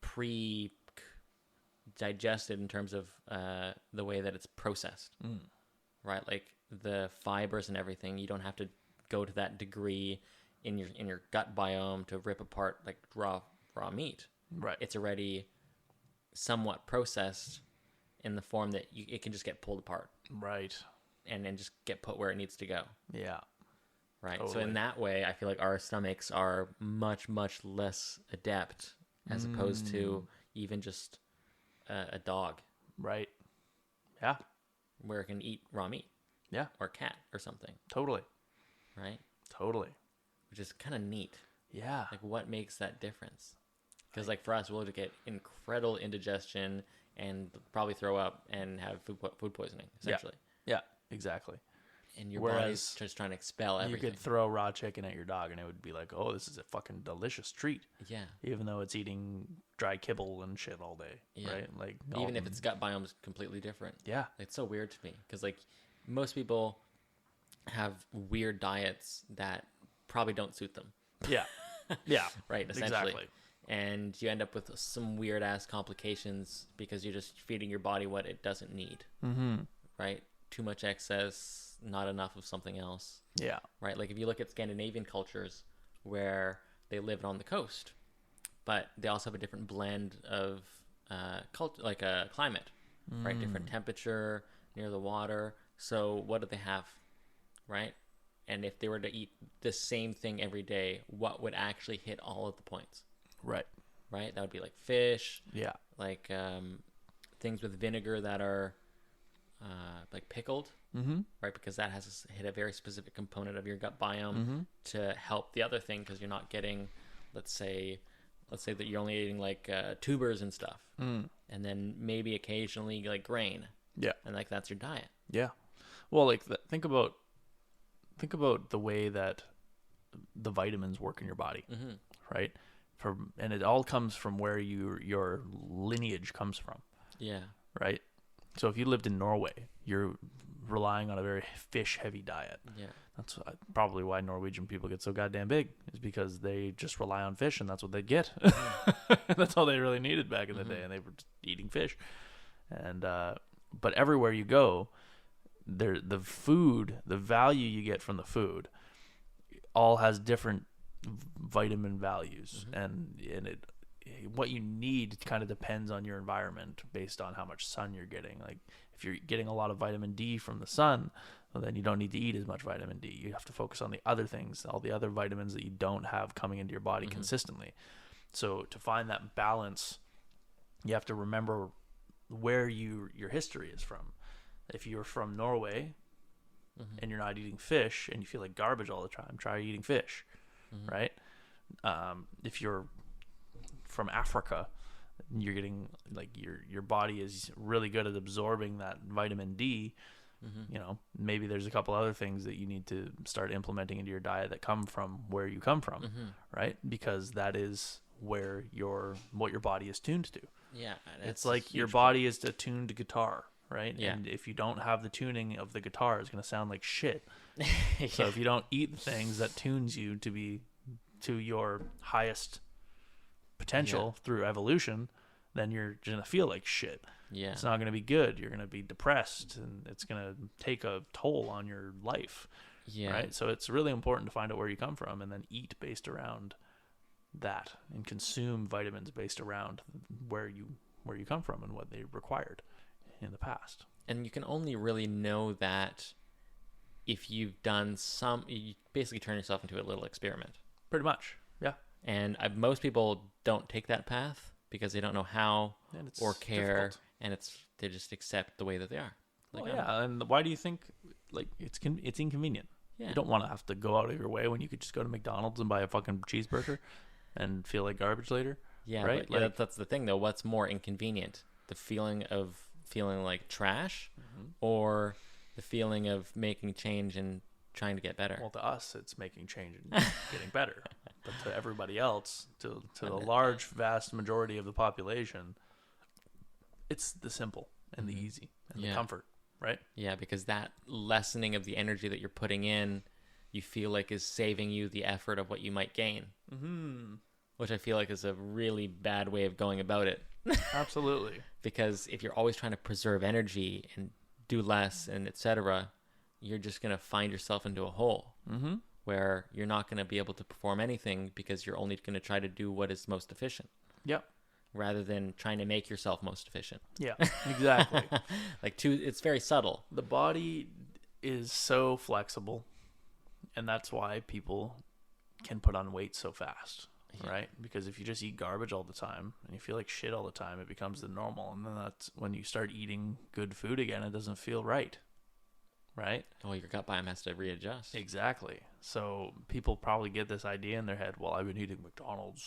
pre-digested in terms of the way that it's processed, right? Like the fibers and everything. You don't have to go to that degree in your gut biome to rip apart like raw meat. Right. It's already somewhat processed in the form that it can just get pulled apart. Right. And then just get put where it needs to go. Yeah. Right. Totally. So in that way, I feel like our stomachs are much, much less adept as opposed to even just a dog. Right. Yeah. Where it can eat raw meat. Yeah. Or cat or something. Totally. Right. Totally. Which is kind of neat. Yeah. Like, what makes that difference? Because, like, for us, we'll get incredible indigestion and probably throw up and have food poisoning, essentially. Yeah, exactly. And your Whereas body's just trying to expel everything. You could throw raw chicken at your dog and it would be like, oh, this is a fucking delicious treat. Yeah. Even though it's eating dry kibble and shit all day, Yeah. right? Like, Even if its gut biome is completely different. Yeah. It's so weird to me because, like, most people have weird diets that probably don't suit them. Yeah. Yeah. Right, essentially. Exactly. And you end up with some weird ass complications because you're just feeding your body what it doesn't need. Mm-hmm. Right? Too much excess, not enough of something else. Yeah. Right? Like, if you look at Scandinavian cultures where they live on the coast, but they also have a different blend of like a climate, right? Different temperature near the water. So what do they have, right? And if they were to eat the same thing every day, what would actually hit all of the points? Right. Right? That would be like fish, Yeah. like things with vinegar that are like pickled, right? Because that has to hit a very specific component of your gut biome to help the other thing, because you're not getting, let's say that you're only eating like tubers and stuff, and then maybe occasionally like grain. Yeah. And like that's your diet. Yeah. Well, like think about the way that the vitamins work in your body, right? And it all comes from where your lineage comes from. Yeah. Right? So if you lived in Norway, you're relying on a very fish-heavy diet. Yeah. That's probably why Norwegian people get so goddamn big, is because they just rely on fish, and that's what they'd get. That's all they really needed back in the day, and they were just eating fish. And but everywhere you go, the food, the value you get from the food, all has different vitamin values, and what you need kind of depends on your environment based on how much sun you're getting. Like, if you're getting a lot of vitamin D from the sun, well, then you don't need to eat as much vitamin D. You have to focus on the other things, all the other vitamins that you don't have coming into your body consistently. So to find that balance, you have to remember where your history is from. If you're from Norway and you're not eating fish and you feel like garbage all the time, try eating fish, right? If you're from Africa, you're getting like your body is really good at absorbing that vitamin D. You know, maybe there's a couple other things that you need to start implementing into your diet that come from where you come from, right? Because that is where what your body is tuned to. Yeah. It's like your body is attuned to guitar, right? Yeah. And if you don't have the tuning of the guitar, it's going to sound like shit. So if you don't eat the things that tunes you to your highest potential through evolution, then you're going to feel like shit. Yeah. It's not going to be good. You're going to be depressed, and it's going to take a toll on your life. Yeah. Right? So it's really important to find out where you come from and then eat based around that, and consume vitamins based around where you come from and what they required in the past. And you can only really know that if you've done you basically turn yourself into a little experiment. Pretty much. Yeah. And most people don't take that path because they don't know how And it's or care, difficult. and they just accept the way that they are. Like, Well, yeah, and why do you think like it's inconvenient? Yeah. You don't want to have to go out of your way when you could just go to McDonald's and buy a fucking cheeseburger and feel like garbage later. Yeah, right? but that's the thing though. What's more inconvenient? The feeling of feeling like trash, or the feeling of making change and trying to get better? Well, to us, it's making change and getting better. But to everybody else, to the large, vast majority of the population, it's the simple and the easy and the comfort, right? Yeah, because that lessening of the energy that you're putting in, you feel like is saving you the effort of what you might gain. Which I feel like is a really bad way of going about it. Absolutely. Because if you're always trying to preserve energy and do less and etc., you're just going to find yourself into a hole where you're not going to be able to perform anything because you're only going to try to do what is most efficient. Yep. Rather than trying to make yourself most efficient. Yeah, exactly. It's very subtle. The body is so flexible, and that's why people can put on weight so fast, right? Because if you just eat garbage all the time and you feel like shit all the time, it becomes the normal. And then that's when you start eating good food again, it doesn't feel right. right? Oh, your gut biome has to readjust. Exactly. So people probably get this idea in their head, well, I've been eating McDonald's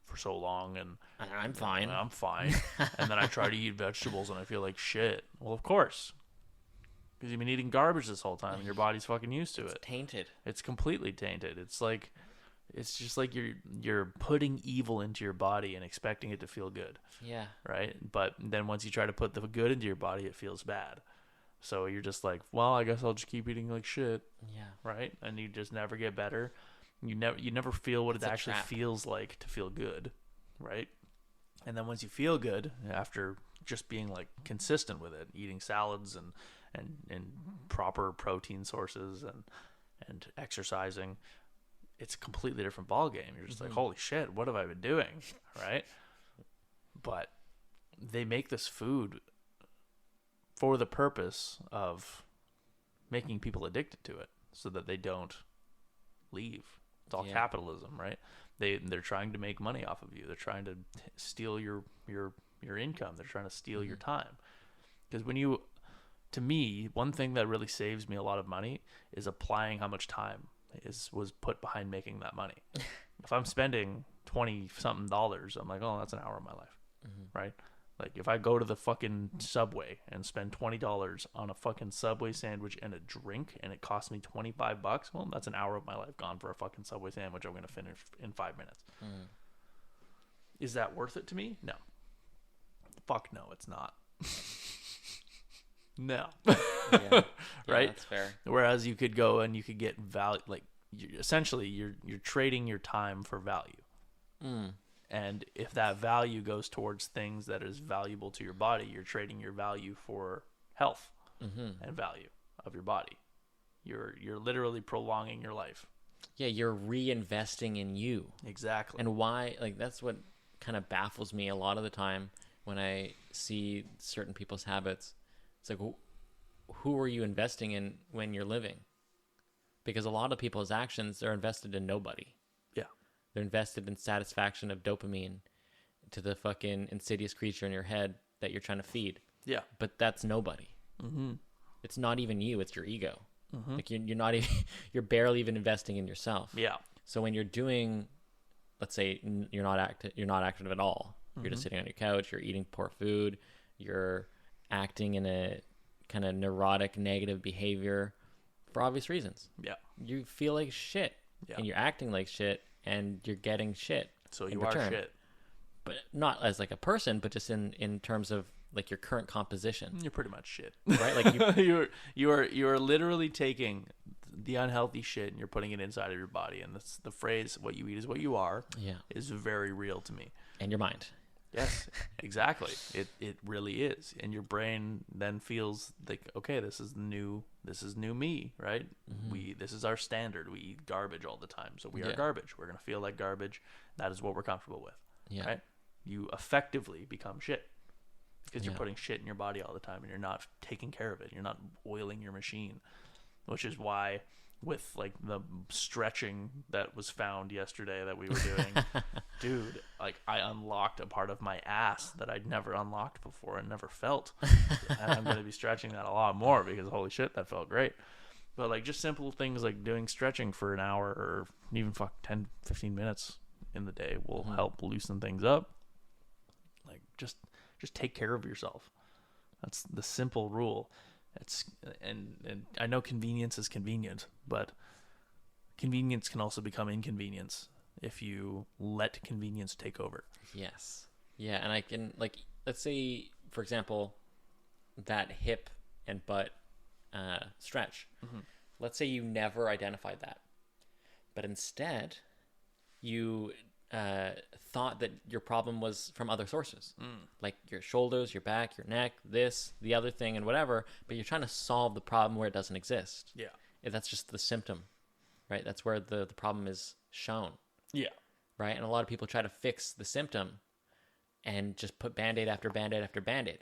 for so long, and I'm fine. I'm fine. And then I try to eat vegetables and I feel like shit. Well, of course. Because you've been eating garbage this whole time and your body's fucking used to it. Tainted. It's completely tainted. It's just like you're putting evil into your body and expecting it to feel good, Yeah. right? But then once you try to put the good into your body, it feels bad. So you're just like, well, I guess I'll just keep eating like shit, Yeah. right? And you just never get better. You never feel what It's it a actually trap. feels like to feel good, right? And then once you feel good, after just being like consistent with it, eating salads and proper protein sources and exercising, it's a completely different ball game. You're just like, holy shit, what have I been doing, right? But they make this food for the purpose of making people addicted to it so that they don't leave. It's all capitalism, right? They're trying to make money off of you. They're trying to steal your income. They're trying to steal your time. Because to me, one thing that really saves me a lot of money is applying how much time was put behind making that money. If I'm spending $20-something, I'm like, oh, that's an hour of my life, right? Like if I go to the fucking Subway and spend $20 on a fucking Subway sandwich and a drink, and it costs me $25, well, that's an hour of my life gone for a fucking Subway sandwich I'm gonna finish in 5 minutes. Is that worth it to me? No. Fuck no, it's not. No. Yeah. Right? That's fair. Whereas you could go and you could get value, like essentially you're trading your time for value. And if that value goes towards things that is valuable to your body, you're trading your value for health and value of your body. You're literally prolonging your life. Yeah, you're reinvesting in you. Exactly. And why, like, that's what kind of baffles me a lot of the time when I see certain people's habits. It's like, who are you investing in when you're living? Because a lot of people's actions, they're invested in nobody. Yeah. They're invested in satisfaction of dopamine to the fucking insidious creature in your head that you're trying to feed. Yeah. But that's nobody. It's not even you. It's your ego. Like you're not even, you're barely even investing in yourself. Yeah. So when you're doing, let's say you're not active at all. You're just sitting on your couch. You're eating poor food. You're acting in a kind of neurotic, negative behavior for obvious reasons. Yeah. You feel like shit, and you're acting like shit, and you're getting shit. So in you return. are shit. But not as like a person, but just in terms of like your current composition. You're pretty much shit. Right? Like you are literally taking the unhealthy shit and you're putting it inside of your body. And that's the phrase, what you eat is what you are, is very real to me. And your mind. Yes, exactly. It really is. And your brain then feels like, okay, this is new me, right? This is our standard. We eat garbage all the time. So we are garbage. We're going to feel like garbage. That is what we're comfortable with. Yeah. Right? You effectively become shit because you're putting shit in your body all the time and you're not taking care of it. You're not oiling your machine, which is why with like the stretching that was found yesterday that we were doing, dude, like I unlocked a part of my ass that I'd never unlocked before and never felt. And I'm going to be stretching that a lot more because holy shit, that felt great. But like just simple things like doing stretching for an hour or even 10-15 minutes in the day will help loosen things up. Like just take care of yourself. That's the simple rule. And I know convenience is convenient, but convenience can also become inconvenience if you let convenience take over. Yes. Yeah, and I can, like, let's say, for example, that hip and butt stretch. Let's say you never identified that, but instead you thought that your problem was from other sources, like your shoulders, your back, your neck, this, the other thing, and whatever, but you're trying to solve the problem where it doesn't exist. Yeah. If that's just the symptom, right? That's where the problem is shown. Yeah. Right? And a lot of people try to fix the symptom and just put Band-Aid after Band-Aid after Band-Aid.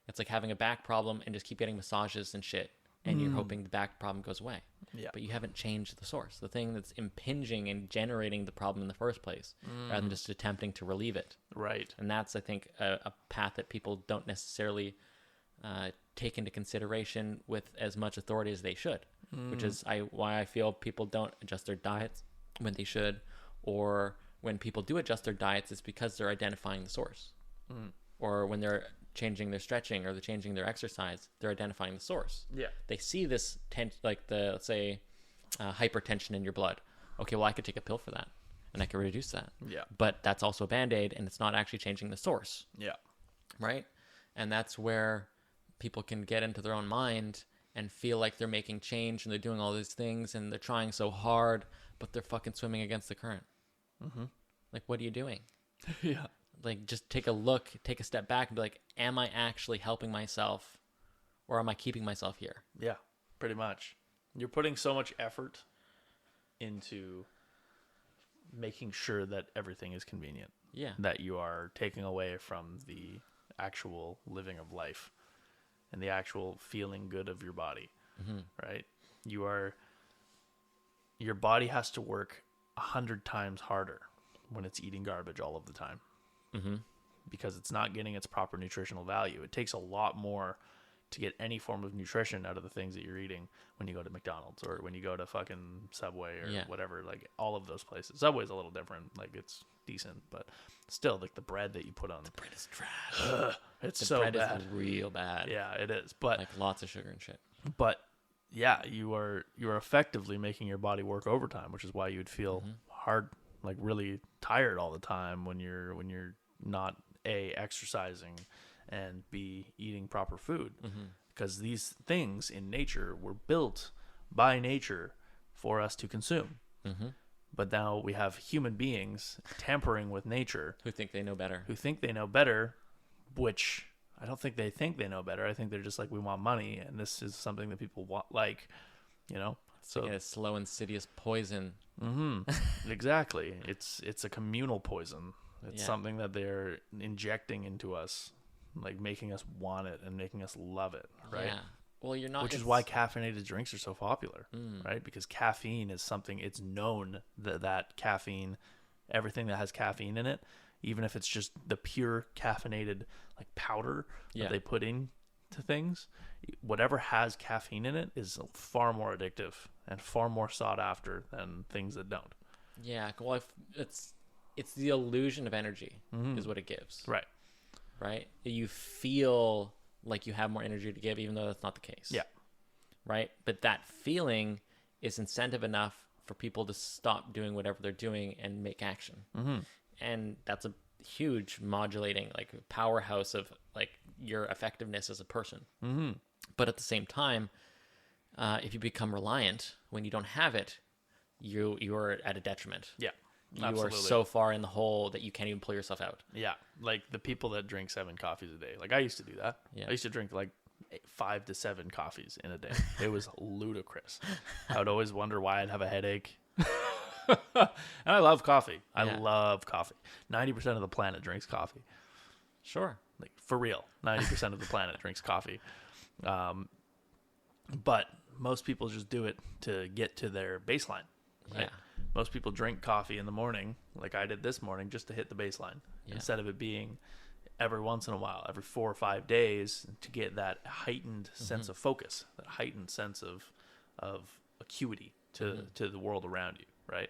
It's like having a back problem and just keep getting massages and shit, and you're hoping the back problem goes away. Yeah. But you haven't changed the source, the thing that's impinging and generating the problem in the first place, rather than just attempting to relieve it. Right. And that's, I think, a path that people don't necessarily take into consideration with as much authority as they should, which is why I feel people don't adjust their diets when they should, or when people do adjust their diets, it's because they're identifying the source. Or when they're changing their stretching or they're changing their exercise, they're identifying the source. Yeah. They see this let's say hypertension in your blood. Okay, well, I could take a pill for that and I could reduce that. Yeah. But that's also a Band-Aid, and it's not actually changing the source. Yeah. Right? And that's where people can get into their own mind and feel like they're making change and they're doing all these things and they're trying so hard, but they're fucking swimming against the current. Like, what are you doing? Yeah. Like, just take a look, take a step back and be like, am I actually helping myself, or am I keeping myself here? Yeah, pretty much. You're putting so much effort into making sure that everything is convenient. Yeah. That you are taking away from the actual living of life and the actual feeling good of your body. Right? Your body has to work 100 times harder when it's eating garbage all of the time. Because it's not getting its proper nutritional value. It takes a lot more to get any form of nutrition out of the things that you're eating when you go to McDonald's or when you go to fucking Subway or whatever, like all of those places. Subway's a little different. Like, it's decent, but still, like, the bread that you put on. The bread is trash. It's The so bread bad. is real bad. Yeah, it is. But Like, lots of sugar and shit. But yeah, you are effectively making your body work overtime, which is why you'd feel hard, like really tired all the time when you're not A, exercising, and B, eating proper food. Because these things in nature were built by nature for us to consume. But now we have human beings tampering with nature Who think they know better. who think they know better, which I don't think they think they know better. I think they're just like, we want money, and this is something that people want, like, you know? So Like a slow, insidious poison. exactly. It's a communal poison. It's Yeah. something that they're injecting into us, like making us want it and making us love it, right? Yeah. Well, you're not. Which is it's- why caffeinated drinks are so popular, right? Because caffeine is something, it's known that caffeine, everything that has caffeine in it, even if it's just the pure caffeinated like powder Yeah. that they put in to things, whatever has caffeine in it is far more addictive and far more sought after than things that don't. Yeah. Well, it's the illusion of energy is what it gives. Right. Right? You feel like you have more energy to give, even though that's not the case. Yeah. Right? But that feeling is incentive enough for people to stop doing whatever they're doing and make action. And that's a huge modulating, like, powerhouse of like your effectiveness as a person. But at the same time, if you become reliant when you don't have it, you're at a detriment. Yeah. You Absolutely. are so far in the hole that you can't even pull yourself out. Yeah, like the people that drink 7 coffees a day. Like, I used to do that. Yeah. I used to drink like 5 to 7 coffees in a day. It was ludicrous. I would always wonder why I'd have a headache. And I love coffee. I Yeah. love coffee. 90% of the planet drinks coffee. Sure. Like, for real. 90% of the planet drinks coffee. But most people just do it to get to their baseline. Right? Yeah. Most people drink coffee in the morning, like I did this morning, just to hit the baseline, instead of it being every once in a while, every 4 or 5 days, to get that heightened sense of focus, that heightened sense of acuity to the world around you, right?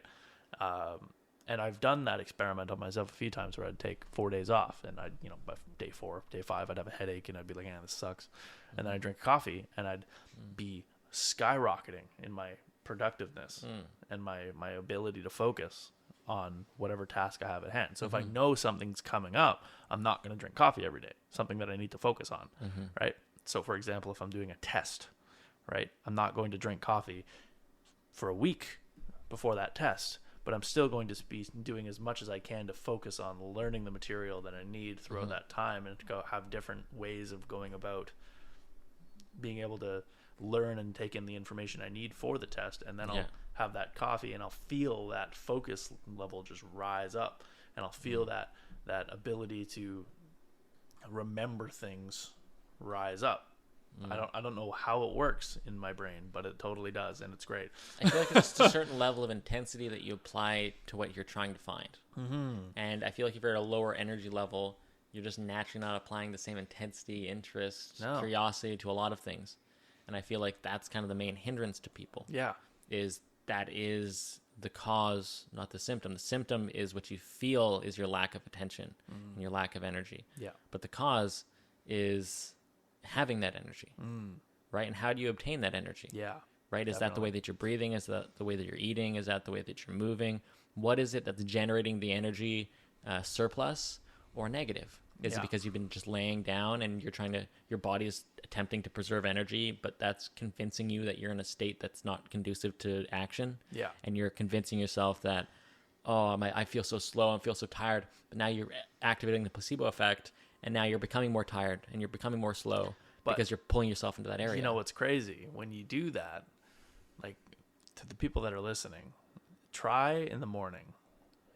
And I've done that experiment on myself a few times where I'd take 4 days off, and I'd, by day 4, day 5, I'd have a headache, and I'd be like, this sucks. And then I'd drink coffee, and I'd be skyrocketing in my productiveness and my ability to focus on whatever task I have at hand. So if I know something's coming up, I'm not going to drink coffee every day, something that I need to focus on, right? So for example, if I'm doing a test, right, I'm not going to drink coffee for a week before that test, but I'm still going to be doing as much as I can to focus on learning the material that I need throughout that time, and to go have different ways of going about being able to learn and take in the information I need for the test. And then I'll have that coffee, and I'll feel that focus level just rise up, and I'll feel that ability to remember things rise up. I don't know how it works in my brain, but it totally does, and it's great. I feel like it's just a certain level of intensity that you apply to what you're trying to find. And I feel like if you're at a lower energy level, you're just naturally not applying the same intensity, interest, No. curiosity to a lot of things. And I feel like that's kind of the main hindrance to people. Yeah. Is the cause, not the symptom. The symptom is what you feel is your lack of attention and your lack of energy. Yeah. But the cause is having that energy, right? And how do you obtain that energy? Yeah. Right? Is that the way that you're breathing? Is that the way that you're eating? Is that the way that you're moving? What is it that's generating the energy surplus or negative? Is it Yeah. because you've been just laying down and your body is attempting to preserve energy, but that's convincing you that you're in a state that's not conducive to action? Yeah. And you're convincing yourself that, I feel so slow and feel so tired. But now you're activating the placebo effect, and now you're becoming more tired and you're becoming more slow But because you're pulling yourself into that area. You know what's crazy? When you do that, like, to the people that are listening, try in the morning.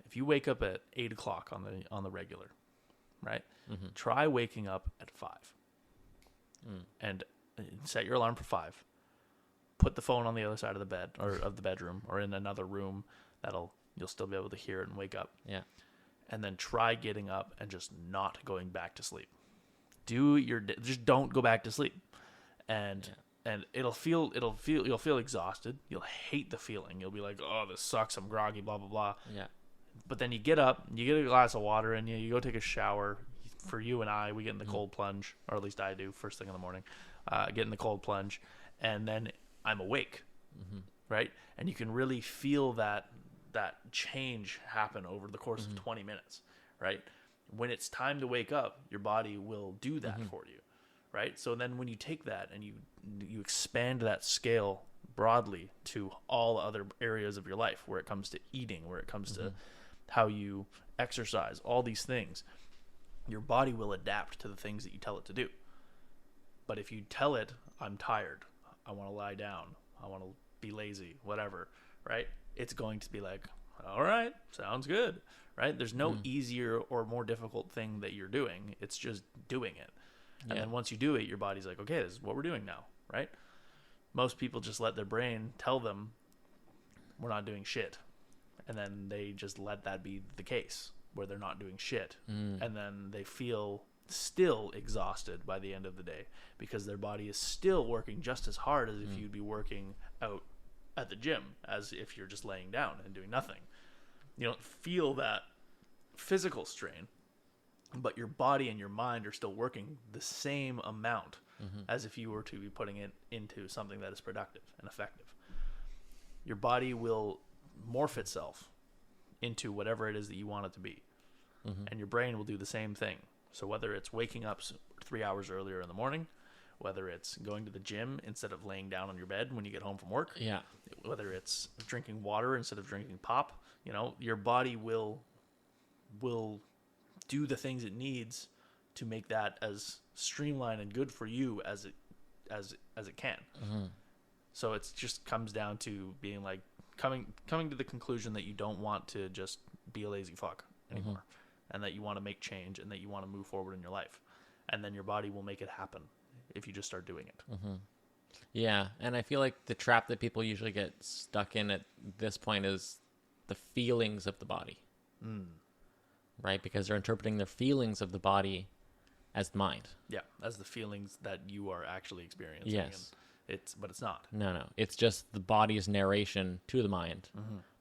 If you wake up at 8 o'clock on the regular, right? Try waking up at 5, and set your alarm for 5. Put the phone on the other side of the bed or of the bedroom or in another room you'll still be able to hear it and wake up. Yeah. And then try getting up and just not going back to sleep. Just don't go back to sleep, and you'll feel exhausted. You'll hate the feeling. You'll be like, oh, this sucks. I'm groggy. Blah blah blah. Yeah. But then you get up, you get a glass of water in you, you go take a shower. For you and I, we get in the cold plunge, or at least I do, first thing in the morning. Get in the cold plunge, and then I'm awake, right? And you can really feel that change happen over the course of 20 minutes, right? When it's time to wake up, your body will do that for you, right? So then when you take that and you expand that scale broadly to all other areas of your life, where it comes to eating, where it comes to how you exercise, all these things, your body will adapt to the things that you tell it to do. But if you tell it, I'm tired, I want to lie down, I want to be lazy, whatever, right? It's going to be like, all right, sounds good, right? There's no easier or more difficult thing that you're doing. It's just doing it. And then once you do it, your body's like, okay, this is what we're doing now, right? Most people just let their brain tell them we're not doing shit. And then they just let that be the case, where they're not doing shit. And then they feel still exhausted by the end of the day because their body is still working just as hard as if you'd be working out at the gym, as if you're just laying down and doing nothing. You don't feel that physical strain, but your body and your mind are still working the same amount as if you were to be putting it into something that is productive and effective. Your body will morph itself into whatever it is that you want it to be. And your brain will do the same thing. So whether it's waking up 3 hours earlier in the morning, whether it's going to the gym instead of laying down on your bed when you get home from work, whether it's drinking water instead of drinking pop, your body will do the things it needs to make that as streamlined and good for you as it can. So it just comes down to being like coming to the conclusion that you don't want to just be a lazy fuck anymore, and that you want to make change and that you want to move forward in your life, and then your body will make it happen if you just start doing it. Yeah, and I feel like the trap that people usually get stuck in at this point is the feelings of the body, right? Because they're interpreting their feelings of the body as the mind. Yeah, as the feelings that you are actually experiencing. Yes. But it's not. No. It's just the body's narration to the mind.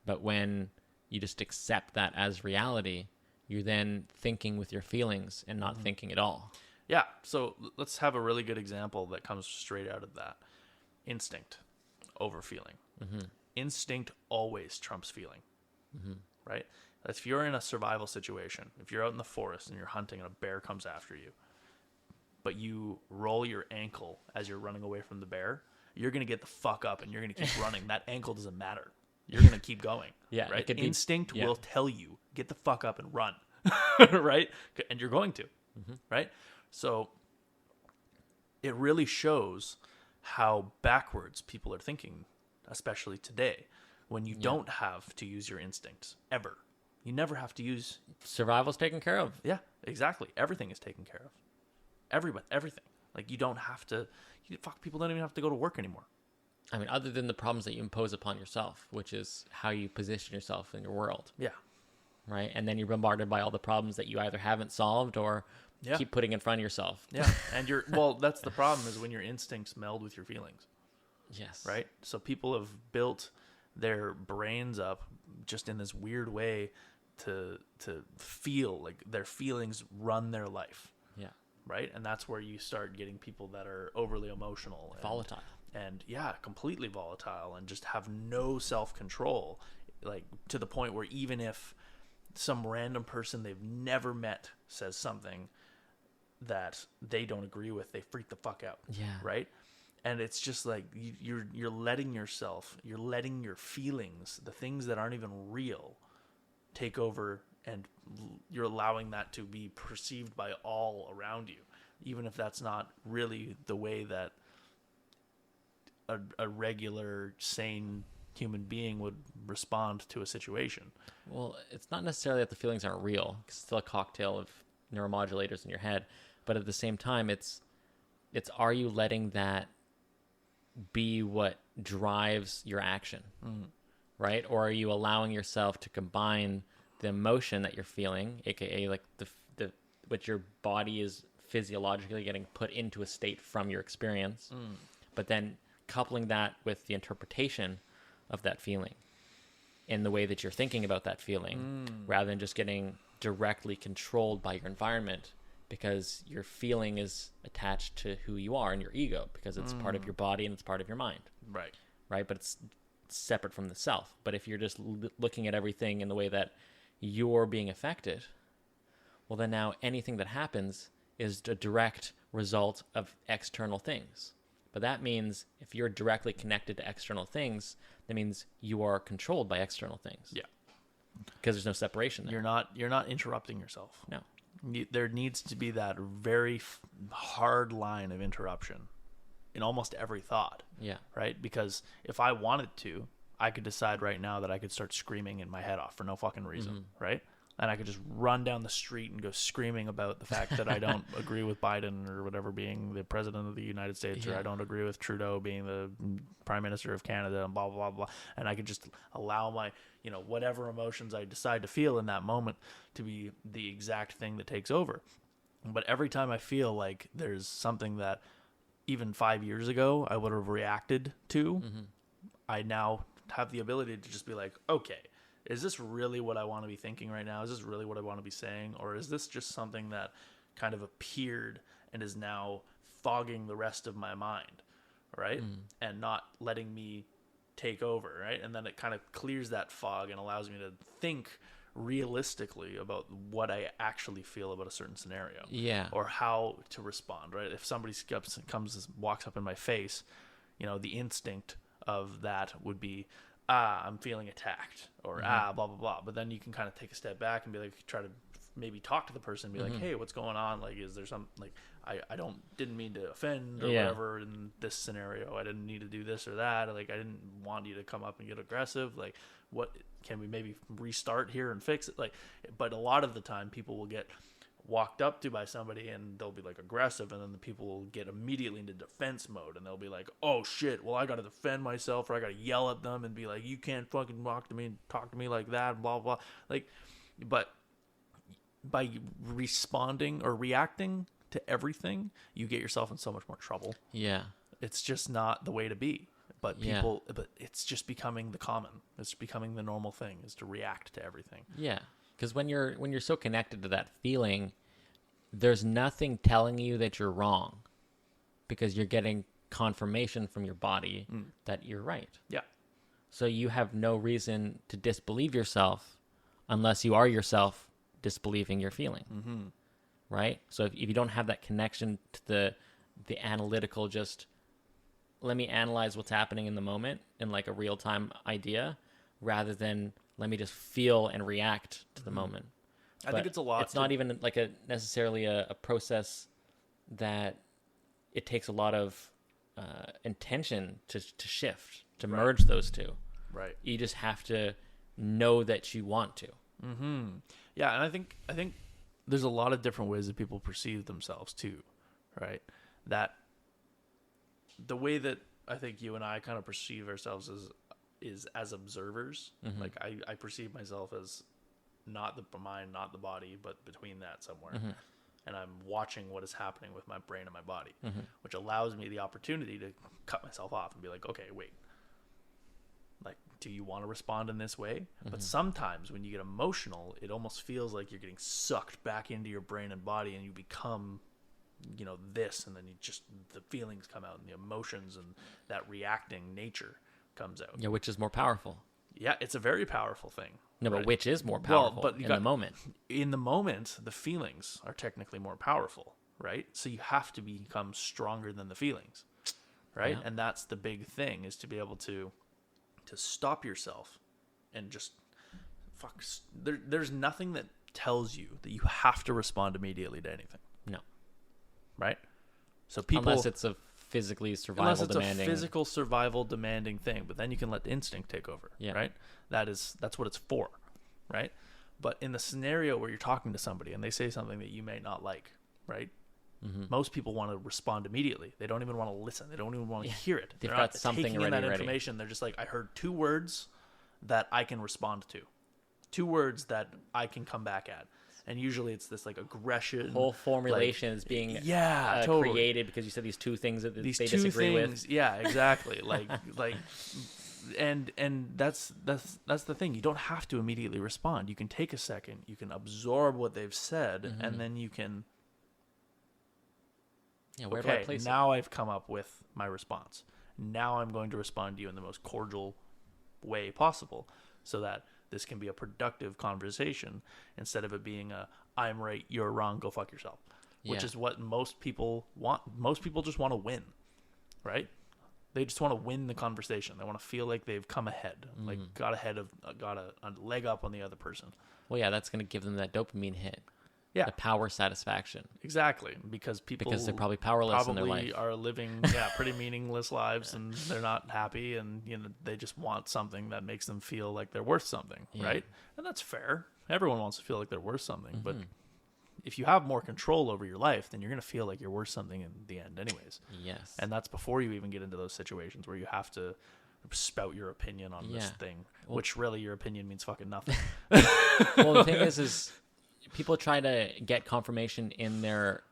But when you just accept that as reality, you're then thinking with your feelings and not thinking at all. Yeah, so let's have a really good example that comes straight out of that. Instinct over feeling. Instinct always trumps feeling, right? If you're in a survival situation, if you're out in the forest and you're hunting and a bear comes after you, but you roll your ankle as you're running away from the bear, you're going to get the fuck up and you're going to keep running. That ankle doesn't matter. You're going to keep going. Yeah, right? Instinct yeah. will tell you, get the fuck up and run, right? And you're going to, right? So it really shows how backwards people are thinking, especially today, when you don't have to use your instincts ever. You never have to use... Survival's taken care of. Yeah, exactly. Everything is taken care of. Everything. Like, you don't have to... people don't even have to go to work anymore. I mean, other than the problems that you impose upon yourself, which is how you position yourself in your world. Yeah. right? And then you're bombarded by all the problems that you either haven't solved or Yeah. keep putting in front of yourself. Yeah. And well, that's the problem, is when your instincts meld with your feelings, Yes. right? So people have built their brains up just in this weird way to feel like their feelings run their life, Yeah. right? And that's where you start getting people that are overly emotional, Volatile. and yeah, completely volatile, and just have no self-control, like to the point where even if some random person they've never met says something that they don't agree with, they freak the fuck out. Yeah. Right? And it's just like you're letting you're letting your feelings, the things that aren't even real, take over, and you're allowing that to be perceived by all around you, even if that's not really the way that a regular sane human being would respond to a situation. Well, it's not necessarily that the feelings aren't real. It's still a cocktail of neuromodulators in your head. But at the same time, it's are you letting that be what drives your action, right? Or are you allowing yourself to combine the emotion that you're feeling, aka like the what your body is physiologically getting put into a state from your experience, but then coupling that with the interpretation of that feeling in the way that you're thinking about that feeling, rather than just getting directly controlled by your environment, because your feeling is attached to who you are and your ego, because it's part of your body and it's part of your mind. Right. But it's separate from the self. But if you're just looking at everything in the way that you're being affected, well, then now anything that happens is a direct result of external things. But that means if you're directly connected to external things, that means you are controlled by external things. Yeah. Because there's no separation there. You're not interrupting yourself. No. There needs to be that very hard line of interruption in almost every thought. Yeah. Right? Because if I wanted to, I could decide right now that I could start screaming in my head off for no fucking reason. Right? And I could just run down the street and go screaming about the fact that I don't agree with Biden or whatever being the president of the United States, or I don't agree with Trudeau being the prime minister of Canada, and blah, blah, blah, blah. And I could just allow my, whatever emotions I decide to feel in that moment to be the exact thing that takes over. But every time I feel like there's something that even 5 years ago I would have reacted to, I now have the ability to just be like, okay, is this really what I want to be thinking right now? Is this really what I want to be saying? Or is this just something that kind of appeared and is now fogging the rest of my mind, right? And not letting me take over, right? And then it kind of clears that fog and allows me to think realistically about what I actually feel about a certain scenario. Yeah. Or how to respond, right? If somebody walks up in my face, the instinct of that would be, I'm feeling attacked, or blah, blah, blah. But then you can kind of take a step back and be like, try to maybe talk to the person and be like, hey, what's going on? Like, is there some, like, I didn't mean to offend or whatever in this scenario. I didn't need to do this or that. Like, I didn't want you to come up and get aggressive. Like, what can we maybe restart here and fix it? Like, but a lot of the time people will get walked up to by somebody and they'll be like aggressive, and then the people will get immediately into defense mode, and they'll be like, oh shit, well, I gotta defend myself, or I gotta yell at them and be like, you can't fucking talk to me like that, blah blah. Like, but by responding or reacting to everything, you get yourself in so much more trouble. Yeah. It's just not the way to be. But but it's just becoming the common. It's becoming the normal thing, is to react to everything. Yeah. Because when you're so connected to that feeling, there's nothing telling you that you're wrong, because you're getting confirmation from your body that you're right. Yeah. So you have no reason to disbelieve yourself unless you are yourself disbelieving your feeling. Right? So if you don't have that connection to the analytical, just let me analyze what's happening in the moment in like a real-time idea, rather than let me just feel and react to the moment. I think it's a lot. It's not even like necessarily a process that it takes a lot of intention to shift, to merge those two. Right. You just have to know that you want to. Yeah, and I think there's a lot of different ways that people perceive themselves too, right? That the way that I think you and I kind of perceive ourselves is as observers. Like I perceive myself as not the mind, not the body, but between that somewhere. Mm-hmm. And I'm watching what is happening with my brain and my body, Mm-hmm. which allows me the opportunity to cut myself off and be like, okay, wait. Like, do you want to respond in this way? Mm-hmm. But sometimes when you get emotional, it almost feels like you're getting sucked back into your brain and body, and you become, this, and then the feelings come out, and the emotions and that reacting nature comes out. Yeah, which is more powerful. Yeah, it's a very powerful thing. No, but right? which is more Well, powerful but you in got- the moment? In the moment, the feelings are technically more powerful, right? So you have to become stronger than the feelings, right? Yeah. And that's the big thing, is to be able to stop yourself and just there's nothing that tells you that you have to respond immediately to anything, No. right? So people, Unless it's a physically unless survival it's demanding. a physical survival demanding thing, but then you can let the instinct take over. Yeah. Right. That's what it's for. Right. But in the scenario where you're talking to somebody and they say something that you may not like, right? Mm-hmm. Most people want to respond immediately. They don't even want to listen. They don't even want to hear it. They've They're got not something taking in already that ready. information. They're just like, I heard 2 words that I can respond to, 2 words that I can come back at. And usually it's this like aggression. Whole formulation is being totally. created because you said these 2 things that These they 2 disagree things, with. yeah, exactly. And that's the thing. You don't have to immediately respond. You can take a second. You can absorb what they've said, Mm-hmm. and then you can. Yeah, where do I Okay, place now I've come up with my response. Now I'm going to respond to you in the most cordial way possible, so that this can be a productive conversation instead of it being a "I'm right, you're wrong, go fuck yourself," which Yeah. is what most people want. Most people just want to win, right? They just want to win the conversation. They want to feel like they've come ahead, like got a leg up on the other person. it? Well, yeah, that's going to give them that dopamine hit. Yeah, The power satisfaction. exactly. Because people Because they're probably powerless in their life. are living pretty meaningless lives, and they're not happy, and they just want something that makes them feel like they're worth something, Yeah. right? And that's fair. Everyone wants to feel like they're worth something, but Mm-hmm. if you have more control over your life, then you're going to feel like you're worth something in the end anyways. Yes. And that's before you even get into those situations where you have to spout your opinion on this Yeah. thing, which really your opinion means fucking nothing. Well, the thing is people try to get confirmation in their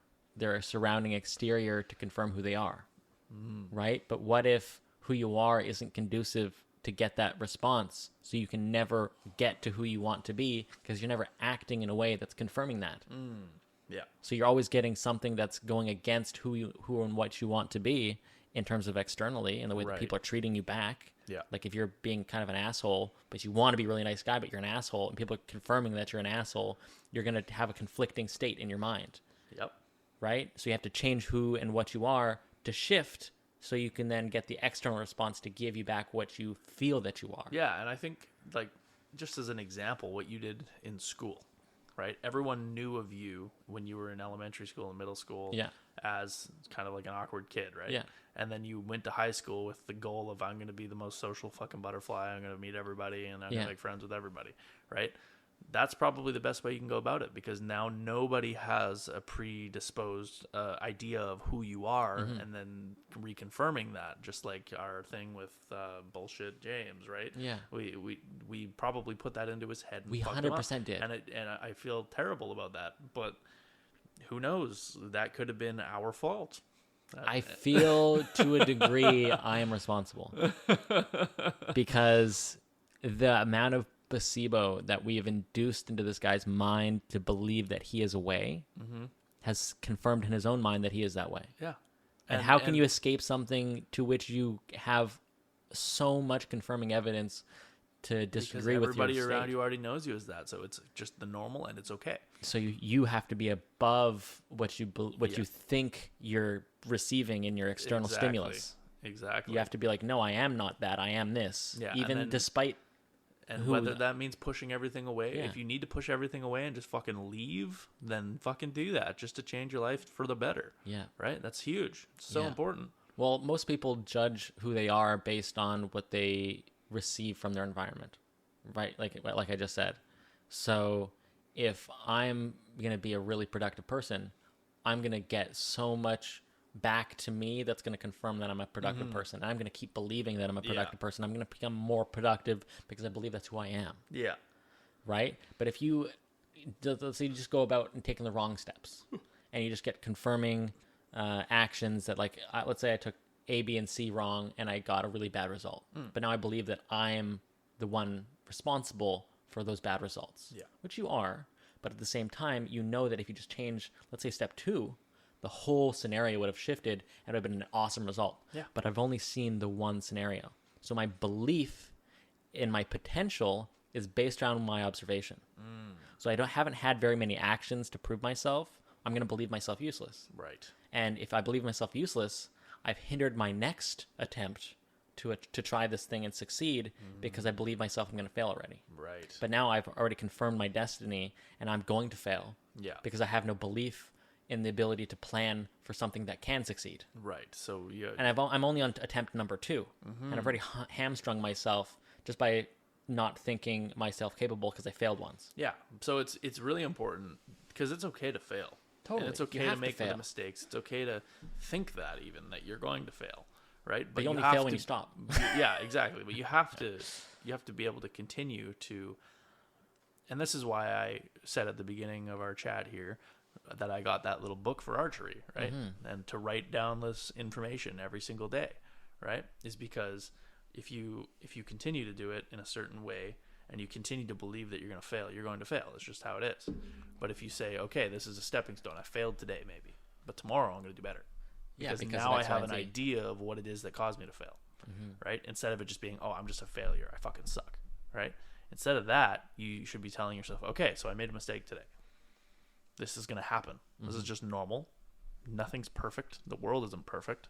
surrounding exterior to confirm who they are, right? But what if who you are isn't conducive to get that response, so you can never get to who you want to be because you're never acting in a way that's confirming that. Yeah. So you're always getting something that's going against who and what you want to be in terms of externally and the way that Right. people are treating you back. Yeah. Like if you're being kind of an asshole, but you want to be a really nice guy, but you're an asshole, and people are confirming that you're an asshole, you're going to have a conflicting state in your mind, Yep. right? So you have to change who and what you are to shift so you can then get the external response to give you back what you feel that you are. Yeah, and I think, like, just as an example, what you did in school, right? Everyone knew of you when you were in elementary school and middle school Yeah. as kind of like an awkward kid, right? Yeah. And then you went to high school with the goal of, I'm going to be the most social fucking butterfly. I'm going to meet everybody, and I'm going Yeah. to make friends with everybody, right? That's probably the best way you can go about it, because now nobody has a predisposed idea of who you are, Mm-hmm. and then reconfirming that, just like our thing with bullshit James, right? Yeah. We probably put that into his head. And We fucked him up. 100% did. And I feel terrible about that, but who knows? That could have been our fault. I feel to a degree I am responsible because the amount of placebo that we have induced into this guy's mind to believe that he is away has confirmed in his own mind that he is that way. Yeah. And how can you escape something to which you have so much confirming evidence to Because disagree with everybody your around state? you already knows you as that, so it's just the normal, and it's okay. So you have to be above what you Yeah. you think you're receiving in your external Exactly. stimulus. Exactly. You have to be like, no, I am not that. I am this. Yeah, and Even then- despite And who- whether that means pushing everything away, Yeah. if you need to push everything away and just fucking leave, then fucking do that, just to change your life for the better. yeah. Right? That's huge. It's so Yeah. important. Well, most people judge who they are based on what they receive from their environment, right? Like I just said. So if I'm gonna be a really productive person, I'm gonna get so much back to me that's going to confirm that I'm a productive person. And I'm going to keep believing that I'm a productive person. I'm going to become more productive because I believe that's who I am. Yeah. right? But if you, let's say you just go about and taking the wrong steps, and you just get confirming actions that, like, let's say I took A, B, and C wrong, and I got a really bad result. But now I believe that I am the one responsible for those bad results, which you are. But at the same time, you know that if you just change, let's say step 2, the whole scenario would have shifted and it would have been an awesome result. Yeah. But I've only seen the one scenario. So my belief in my potential is based around my observation. So I haven't had very many actions to prove myself. I'm going to believe myself useless. Right. And if I believe myself useless, I've hindered my next attempt to try this thing and succeed because I believe myself I'm going to fail already. Right. But now I've already confirmed my destiny and I'm going to fail. Yeah. Because I have no belief in the ability to plan for something that can succeed. Right. So And I'm only on attempt number 2. And I've already hamstrung myself just by not thinking myself capable because I failed once. yeah. So it's really important because it's okay to fail. Totally. And it's You okay have to to make the fail. mistakes. It's okay to think that even that you're going to fail, right? But you only have fail when to- you stop. Yeah, exactly. But you have to be able to continue to, and this is why I said at the beginning of our chat here that I got that little book for archery, right? And to write down this information every single day, right? Is because if you continue to do it in a certain way and you continue to believe that you're going to fail, you're going to fail. It's just how it is. But if you say, okay, this is a stepping stone. I failed today maybe, but tomorrow I'm going to do better. Yeah, Because because now of I X, Y, have and an Z. idea of what it is that caused me to fail, right? Instead of it just being, oh, I'm just a failure. I fucking suck, right? Instead of that, you should be telling yourself, okay, so I made a mistake today. This is going to happen. This is just normal. Nothing's perfect. The world isn't perfect.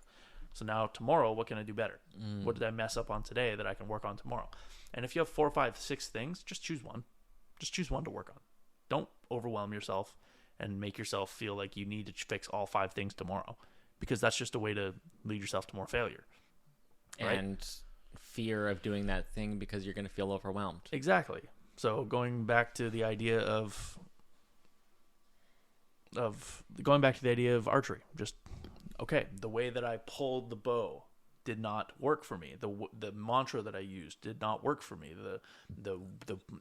So now tomorrow, what can I do better? What did I mess up on today that I can work on tomorrow? And if you have 4, 5, 6 things, just choose one. Just choose one to work on. Don't overwhelm yourself and make yourself feel like you need to fix all 5 things tomorrow, because that's just a way to lead yourself to more failure. Right? And fear of doing that thing because you're going to feel overwhelmed. Exactly. So going back to the idea of archery, just okay, the way that I pulled the bow did not work for me. The mantra that I used did not work for me. The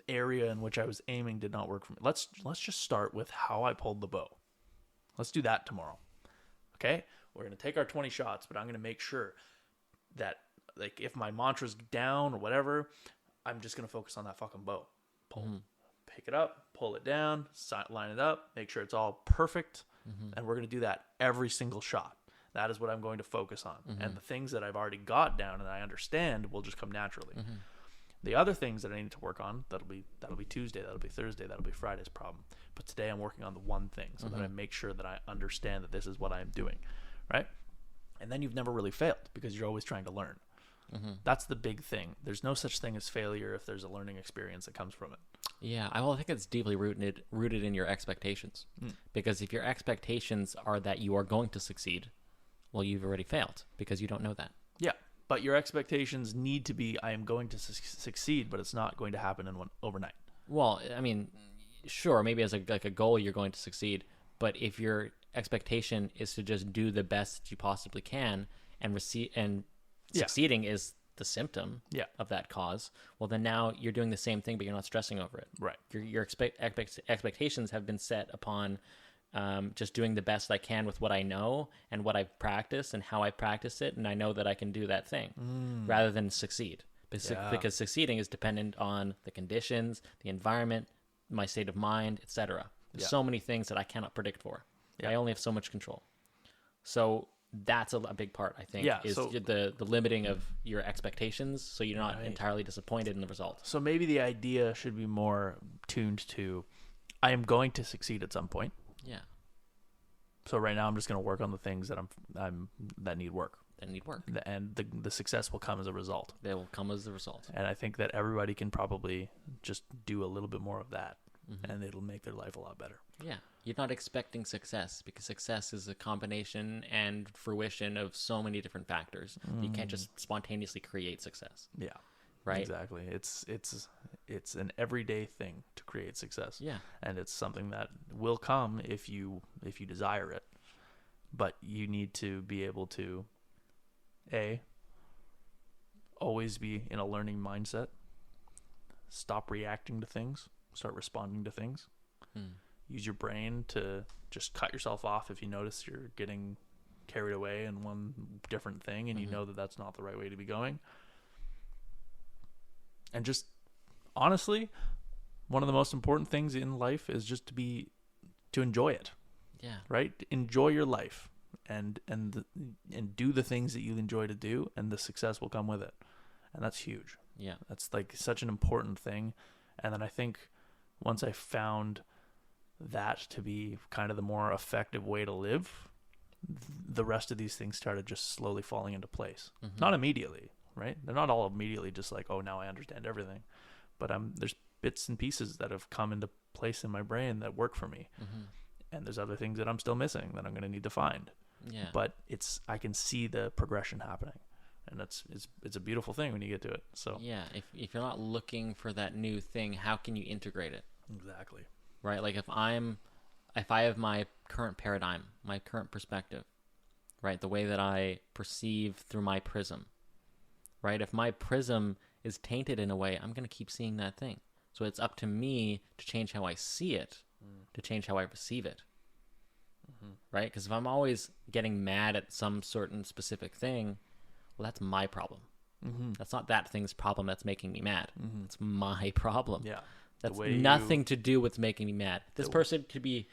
area in which I was aiming did not work for me. Let's just start with how I pulled the bow. Let's do that tomorrow. Okay? We're going to take our 20 shots, but I'm going to make sure that, like, if my mantra's down or whatever, I'm just going to focus on that fucking bow. Pick it up, pull it down, line it up, make sure it's all perfect, and we're going to do that every single shot. That is what I'm going to focus on. And the things that I've already got down and I understand will just come naturally. The other things that I need to work on, that'll be Tuesday, that'll be Thursday, that'll be Friday's problem. But today I'm working on the one thing so that I make sure that I understand that this is what I'm doing, right? And then you've never really failed because you're always trying to learn. That's the big thing. There's no such thing as failure if there's a learning experience that comes from it. Yeah, I think it's deeply rooted in your expectations. Because if your expectations are that you are going to succeed, well, you've already failed because you don't know that. Yeah, but your expectations need to be, I am going to succeed, but it's not going to happen overnight. Well, I mean, sure, maybe as a goal you're going to succeed, but if your expectation is to just do the best you possibly can and succeeding is the symptom of that cause, well, then now you're doing the same thing, but you're not stressing over it. Right. Your expectations have been set upon just doing the best I can with what I know and what I've practiced and how I practice it, and I know that I can do that thing rather than succeed. Because succeeding is dependent on the conditions, the environment, my state of mind, etc. There's so many things that I cannot predict for. I only have so much control. So that's a big part, I think, is the limiting of your expectations so you're not entirely disappointed in the result. So maybe the idea should be more tuned to, I am going to succeed at some point. Yeah. So right now I'm just going to work on the things that that need work. That need work. And the success will come as a result. They will come as the result. And I think that everybody can probably just do a little bit more of that, and it'll make their life a lot better. Yeah. You're not expecting success because success is a combination and fruition of so many different factors. You can't just spontaneously create success. Yeah. Right? Exactly. It's an everyday thing to create success. Yeah. And it's something that will come if you desire it. But you need to be able to always be in a learning mindset. Stop reacting to things. start responding to things. Hmm. Use your brain to just cut yourself off if you notice you're getting carried away in one different thing and you know that that's not the right way to be going. And just honestly, one of the most important things in life is just to enjoy it, Yeah. right? Enjoy your life and do the things that you enjoy to do, and the success will come with it. And that's huge. Yeah. That's like such an important thing. And then I think once I found that to be kind of the more effective way to live, the rest of these things started just slowly falling into place. Not immediately, right? They're not all immediately just like, oh, now I understand everything. But there's bits and pieces that have come into place in my brain that work for me. And there's other things that I'm still missing that I'm going to need to find. Yeah. But I can see the progression happening. And it's a beautiful thing when you get to it. So Yeah. If you're not looking for that new thing, how can you integrate it? exactly. Right? Like if I have my current paradigm, my current perspective, right? The way that I perceive through my prism, right? If my prism is tainted in a way, I'm going to keep seeing that thing. So it's up to me to change how I see it, to change how I perceive it, right? Because if I'm always getting mad at some certain specific thing, well, that's my problem. That's not that thing's problem that's making me mad. It's my problem. Yeah. That's way nothing to do with making me mad. This person could be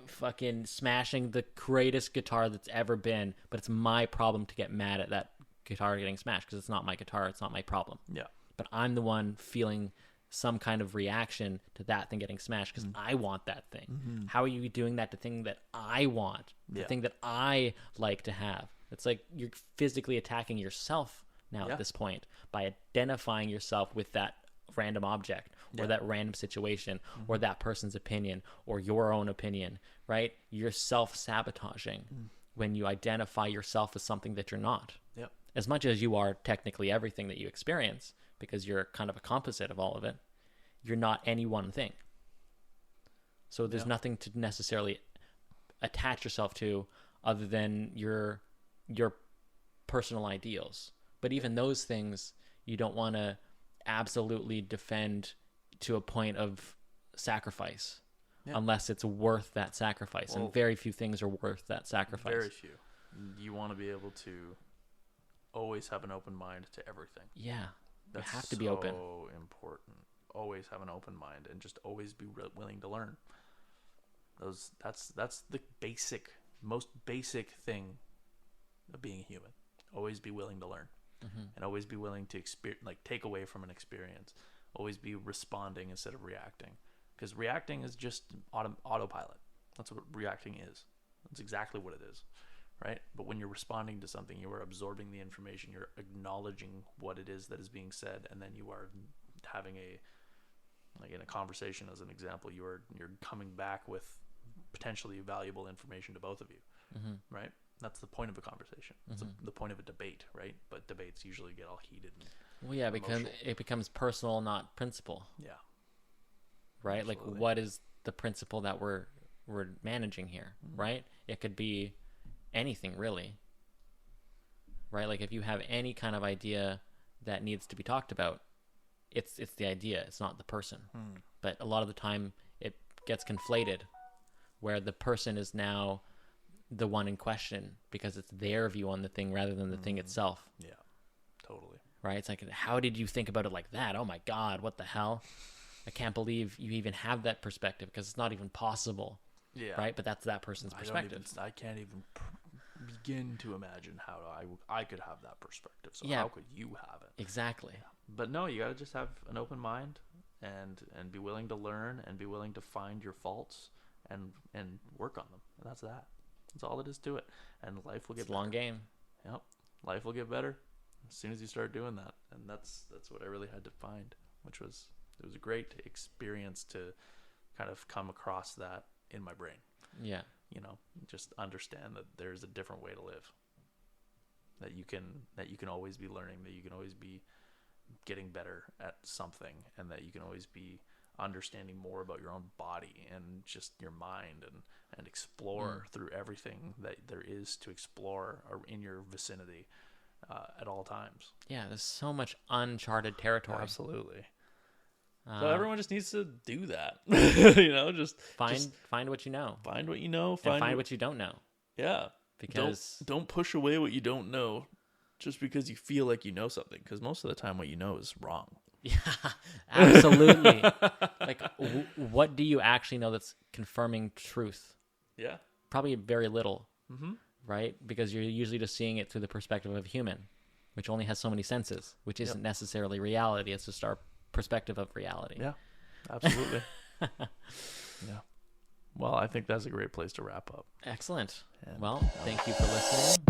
fucking smashing the greatest guitar that's ever been, but it's my problem to get mad at that guitar getting smashed because it's not my guitar. It's not my problem. Yeah. But I'm the one feeling some kind of reaction to that thing getting smashed because I want that thing. How are you doing that to thing that I want? The Yeah. thing that I like to have? It's like you're physically attacking yourself now Yeah. at this point by identifying yourself with that random object or that random situation or that person's opinion or your own opinion, right? You're self-sabotaging when you identify yourself as something that you're not. Yep. As much as you are technically everything that you experience, because you're kind of a composite of all of it, you're not any one thing. So there's nothing to necessarily attach yourself to other than your personal ideals. But even those things, you don't want to absolutely defend to a point of sacrifice unless it's worth that sacrifice. Well, and very few things are worth that sacrifice. Very few. You want to be able to always have an open mind to everything. Yeah. That's you have to be open. so important. Always have an open mind and just always be willing to learn. That's the most basic thing of being human. Always be willing to learn. And always be willing to take away from an experience. Always be responding instead of reacting. Because reacting is just autopilot. That's what reacting is. That's exactly what it is. Right? But when you're responding to something, you are absorbing the information. You're acknowledging what it is that is being said. And then you are having in a conversation, as an example, you're coming back with potentially valuable information to both of you. Right? That's the point of a conversation. That's the point of a debate, right? But debates usually get all heated. Well, yeah, because it becomes personal, not principle. Yeah. Right? Absolutely. Like, what is the principle that we're managing here, right? It could be anything, really. Right? Like, if you have any kind of idea that needs to be talked about, it's the idea. It's not the person. But a lot of the time, it gets conflated, where the person is now the one in question because it's their view on the thing rather than the thing itself. Yeah. Totally. Right? It's like, how did you think about it like that? Oh my God, what the hell? I can't believe you even have that perspective because it's not even possible. Yeah. Right? But that's that person's perspective. I can't even begin to imagine how I could have that perspective. So Yeah. how could you have it? Exactly. But no, you got to just have an open mind and be willing to learn and be willing to find your faults and work on them. And that's that. That's all it is to it. And life will get It's a long better. game. Yep. Life will get better as soon as you start doing that. And that's what I really had to find, which was, it was a great experience to kind of come across that in my brain. Yeah. Just understand that there's a different way to live. That you can always be learning, that you can always be getting better at something, and that you can always be understanding more about your own body and just your mind and explore through everything that there is to explore in your vicinity at all times. Yeah, there's so much uncharted territory. Absolutely. So everyone just needs to do that. Just find what you know. find what you know. And find what you don't know. Yeah. Because don't push away what you don't know just because you feel like you know something. Because most of the time what you know is wrong. yeah, absolutely. Like, what do you actually know that's confirming truth? Yeah. Probably very little, right? Because you're usually just seeing it through the perspective of a human, which only has so many senses, which isn't necessarily reality. It's just our perspective of reality. Yeah, absolutely. Yeah. Well, I think that's a great place to wrap up. Excellent. And, well, thank you for listening.